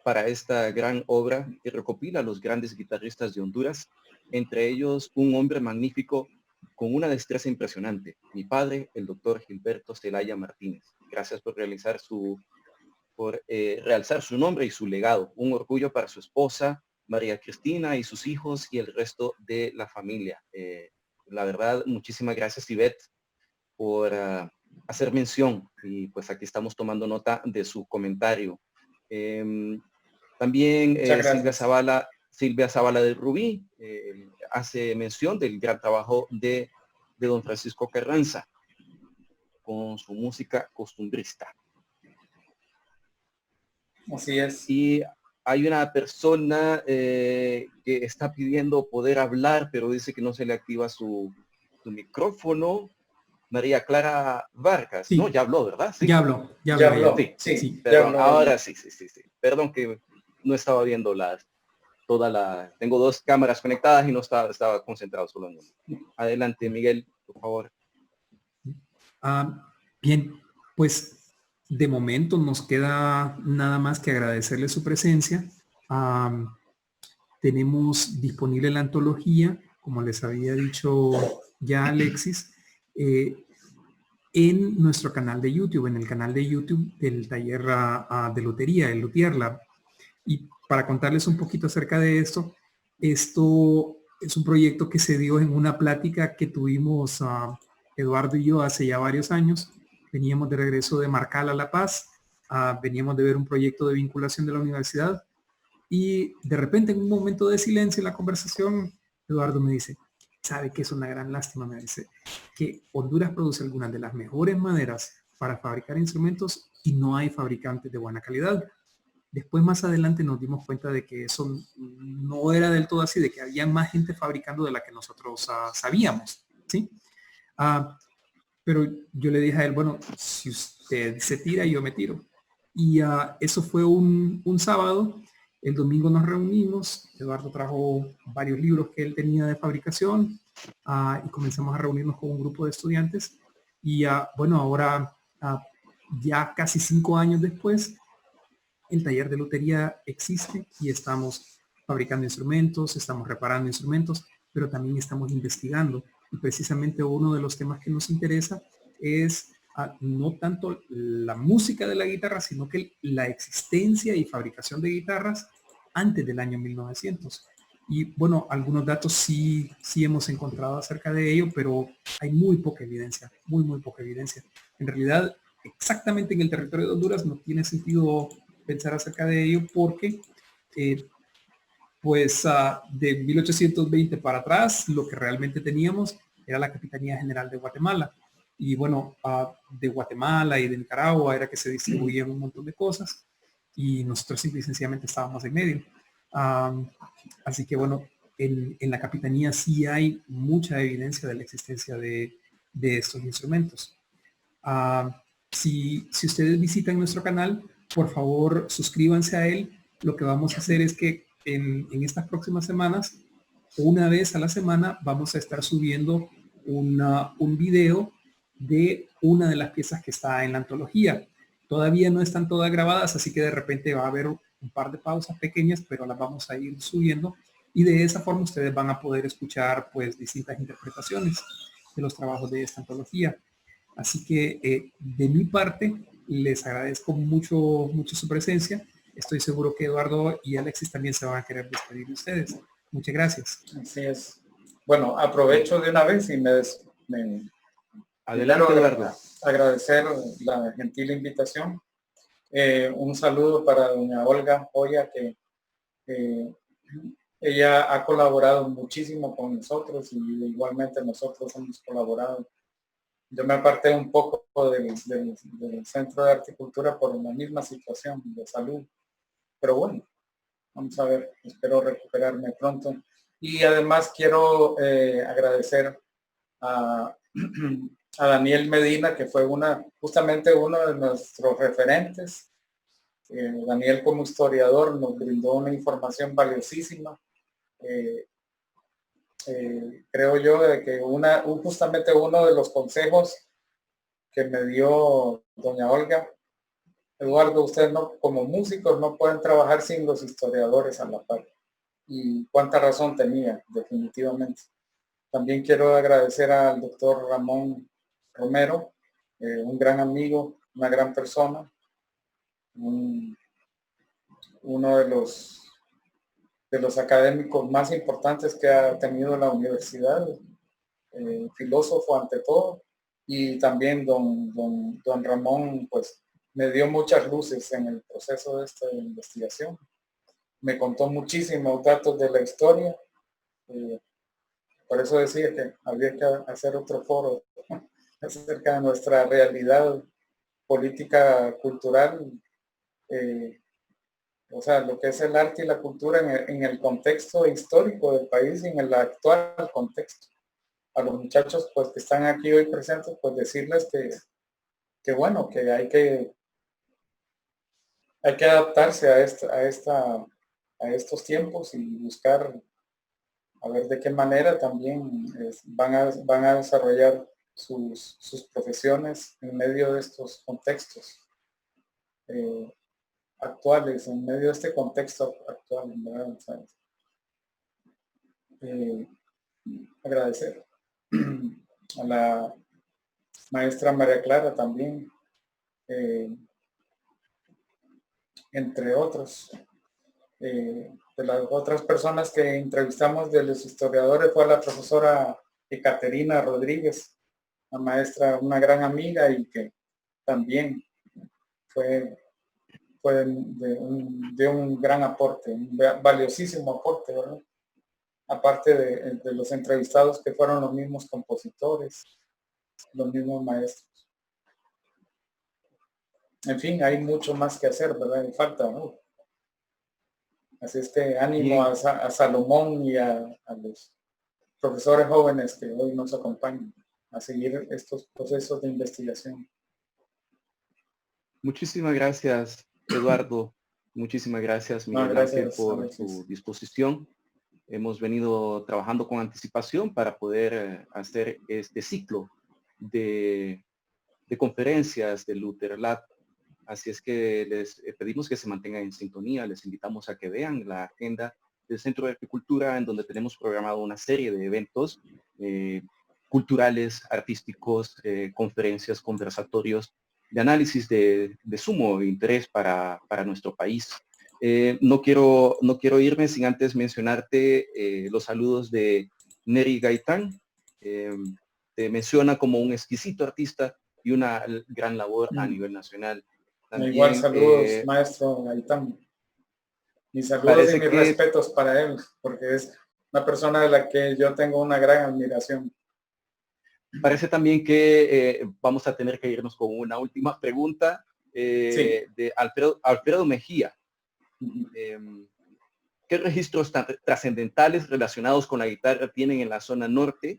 para esta gran obra que recopila a los grandes guitarristas de Honduras, entre ellos un hombre magnífico con una destreza impresionante, mi padre, el doctor Gilberto Zelaya Martínez. Gracias por realzar su nombre y su legado. Un orgullo para su esposa, María Cristina, y sus hijos y el resto de la familia. La verdad, muchísimas gracias, Ivette, por hacer mención, y pues aquí estamos tomando nota de su comentario. También Silvia Zavala de Rubí hace mención del gran trabajo de don Francisco Carranza con su música costumbrista. Así es. Y hay una persona que está pidiendo poder hablar, pero dice que no se le activa su micrófono. María Clara Vargas, Sí. ¿no? Ya habló, ¿verdad? Sí. Ya habló. Sí. Perdón, ahora sí. Perdón que no estaba viendo tengo dos cámaras conectadas y no estaba concentrado solo en uno. Adelante, Miguel, por favor. Bien, pues de momento nos queda nada más que agradecerle su presencia. Tenemos disponible la antología, como les había dicho ya Alexis, en nuestro canal de YouTube, en el canal de YouTube del taller de lotería, el Luthier Lab. Y para contarles un poquito acerca de esto es un proyecto que se dio en una plática que tuvimos Eduardo y yo hace ya varios años. Veníamos de regreso de Marcal a La Paz, veníamos de ver un proyecto de vinculación de la universidad y de repente en un momento de silencio en la conversación, Eduardo me dice, sabe que es una gran lástima, me dice, que Honduras produce algunas de las mejores maderas para fabricar instrumentos y no hay fabricantes de buena calidad. Después más adelante nos dimos cuenta de que eso no era del todo así, de que había más gente fabricando de la que nosotros sabíamos, ¿sí? Pero yo le dije a él, bueno, si usted se tira, yo me tiro. Y eso fue un sábado. El domingo nos reunimos. Eduardo trajo varios libros que él tenía de fabricación y comenzamos a reunirnos con un grupo de estudiantes. Y bueno, ahora ya casi 5 años después, el taller de lutería existe y estamos fabricando instrumentos, estamos reparando instrumentos, pero también estamos investigando. Y precisamente uno de los temas que nos interesa es no tanto la música de la guitarra, sino que la existencia y fabricación de guitarras antes del año 1900. Y bueno, algunos datos sí hemos encontrado acerca de ello, pero hay muy poca evidencia, muy poca evidencia. En realidad, exactamente en el territorio de Honduras no tiene sentido pensar acerca de ello porque pues de 1820 para atrás lo que realmente teníamos era la Capitanía General de Guatemala y bueno, de Guatemala y de Nicaragua era que se distribuían un montón de cosas y nosotros simple y sencillamente estábamos en medio. Así que bueno, en la Capitanía sí hay mucha evidencia de la existencia de estos instrumentos. Si ustedes visitan nuestro canal, por favor suscríbanse a él. Lo que vamos a hacer es que en estas próximas semanas, una vez a la semana, vamos a estar subiendo un video de una de las piezas que está en la antología. Todavía no están todas grabadas, así que de repente va a haber un par de pausas pequeñas, pero las vamos a ir subiendo y de esa forma ustedes van a poder escuchar pues distintas interpretaciones de los trabajos de esta antología. Así que de mi parte les agradezco mucho su presencia. Estoy seguro que Eduardo y Alexis también se van a querer despedir de ustedes. Muchas gracias. Así es. Bueno, aprovecho de una vez y Adelante, Eduardo. agradecer la gentil invitación. Un saludo para doña Olga Joya, que ella ha colaborado muchísimo con nosotros y igualmente nosotros hemos colaborado. Yo me aparté un poco del Centro de Arte y Cultura por la misma situación de salud, pero bueno, vamos a ver, espero recuperarme pronto. Y además quiero agradecer a, a Daniel Medina, que fue justamente uno de nuestros referentes. Daniel, como historiador, nos brindó una información valiosísima. Creo yo de que justamente uno de los consejos que me dio doña Olga: Eduardo, ustedes como músicos no pueden trabajar sin los historiadores a la par. Y cuánta razón tenía, definitivamente. También quiero agradecer al doctor Ramón Romero, un gran amigo, una gran persona, uno de los académicos más importantes que ha tenido la universidad, filósofo ante todo, y también don Ramón, pues me dio muchas luces en el proceso de esta investigación. Me contó muchísimos datos de la historia. Por eso decía que habría que hacer otro foro acerca de nuestra realidad política, cultural, o sea, lo que es el arte y la cultura en el contexto histórico del país y en el actual contexto. A los muchachos pues que están aquí hoy presentes, pues decirles que bueno, que hay que adaptarse a estos tiempos y buscar a ver de qué manera también van a desarrollar sus profesiones en medio de estos contextos actuales, en medio de este contexto actual, ¿verdad? Agradecer a la maestra María Clara también, entre otros. De las otras personas que entrevistamos de los historiadores fue a la profesora Ekaterina Rodríguez, la maestra, una gran amiga y que también fue de un gran aporte, un valiosísimo aporte, ¿verdad? Aparte de los entrevistados que fueron los mismos compositores, los mismos maestros. En fin, hay mucho más que hacer, ¿verdad? Y falta, ¿no? Así es que ánimo a Salomón y a los profesores jóvenes que hoy nos acompañan a seguir estos procesos de investigación. Muchísimas gracias, Eduardo. Muchísimas gracias, Miguel Ángel, por tu disposición. Hemos venido trabajando con anticipación para poder hacer este ciclo de conferencias de Luther Lab. Así es que les pedimos que se mantengan en sintonía. Les invitamos a que vean la agenda del Centro de Agricultura, en donde tenemos programado una serie de eventos culturales, artísticos, conferencias, conversatorios, de análisis de sumo interés para nuestro país. No quiero irme sin antes mencionarte los saludos de Neri Gaitán. Te menciona como un exquisito artista y una gran labor a nivel nacional. También, igual saludos, maestro Gaitán. Mis saludos y mis respetos para él, porque es una persona de la que yo tengo una gran admiración. Parece también que vamos a tener que irnos con una última pregunta de Alfredo Mejía. ¿Qué registros trascendentales relacionados con la guitarra tienen en la zona norte,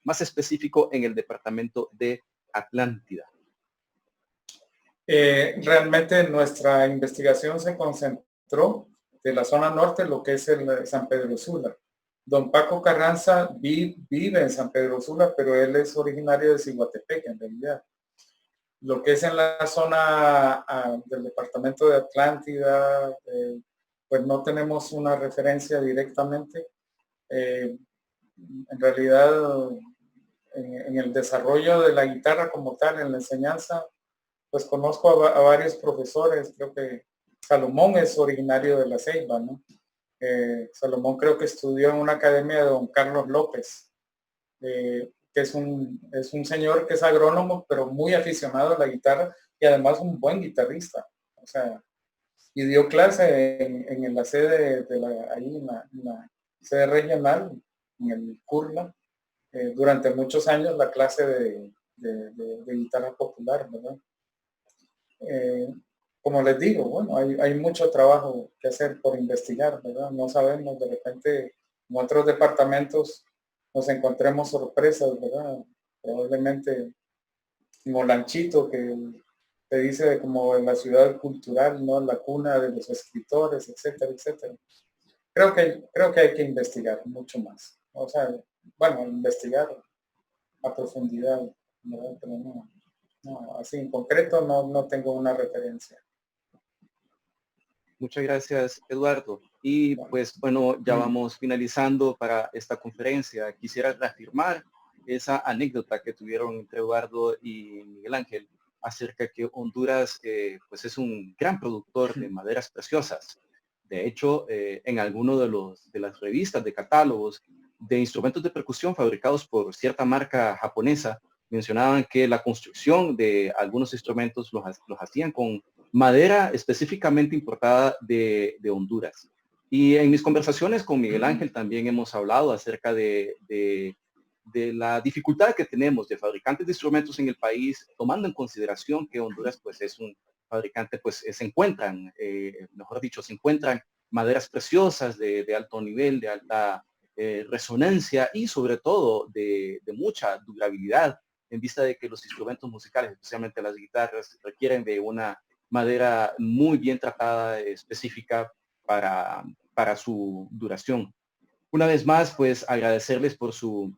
más específico en el departamento de Atlántida? Realmente nuestra investigación se concentró de la zona norte, lo que es el San Pedro Sula. Don Paco Carranza vive en San Pedro Sula, pero él es originario de Ciguatepec, en realidad. Lo que es en la zona del departamento de Atlántida, pues no tenemos una referencia directamente. En realidad, en el desarrollo de la guitarra como tal, en la enseñanza, pues conozco a varios profesores. Creo que Salomón es originario de La Ceiba, ¿no? Salomón creo que estudió en una academia de don Carlos López. que es un señor que es agrónomo, pero muy aficionado a la guitarra y además un buen guitarrista. O sea, y dio clase en la sede ahí en la sede regional, en el CURLA, durante muchos años la clase de guitarra popular, ¿verdad? Como les digo, bueno, hay mucho trabajo que hacer por investigar, ¿verdad? No sabemos, de repente en otros departamentos nos encontremos sorpresas, ¿verdad? Probablemente como Lanchito, que te dice como en la ciudad cultural, ¿no? La cuna de los escritores, etcétera, etcétera. Creo que hay que investigar mucho más. O sea, bueno, investigar a profundidad, ¿verdad? Pero no, así en concreto no tengo una referencia. Muchas gracias, Eduardo. Y pues bueno, ya vamos finalizando para esta conferencia. Quisiera reafirmar esa anécdota que tuvieron entre Eduardo y Miguel Ángel acerca que Honduras pues es un gran productor de maderas preciosas. De hecho, en alguno de las revistas de catálogos de instrumentos de percusión fabricados por cierta marca japonesa, mencionaban que la construcción de algunos instrumentos los hacían con madera específicamente importada de Honduras. Y en mis conversaciones con Miguel Ángel también hemos hablado acerca de la dificultad que tenemos de fabricantes de instrumentos en el país, tomando en consideración que Honduras pues es un fabricante, pues se encuentran, mejor dicho, se encuentran maderas preciosas de alto nivel, de alta resonancia y sobre todo de mucha durabilidad, en vista de que los instrumentos musicales, especialmente las guitarras, requieren de una madera muy bien tratada, específica para su duración. Una vez más, pues agradecerles por su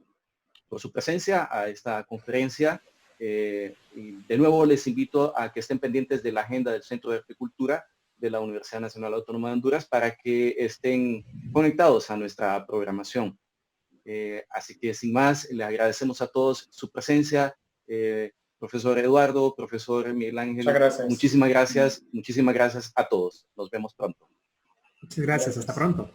presencia a esta conferencia. Y de nuevo les invito a que estén pendientes de la agenda del Centro de Arte y Cultura de la Universidad Nacional Autónoma de Honduras para que estén conectados a nuestra programación. Así que sin más, le agradecemos a todos su presencia. Profesor Eduardo, profesor Miguel Ángel, muchas gracias. Muchísimas gracias a todos. Nos vemos pronto. Muchas gracias. Hasta pronto.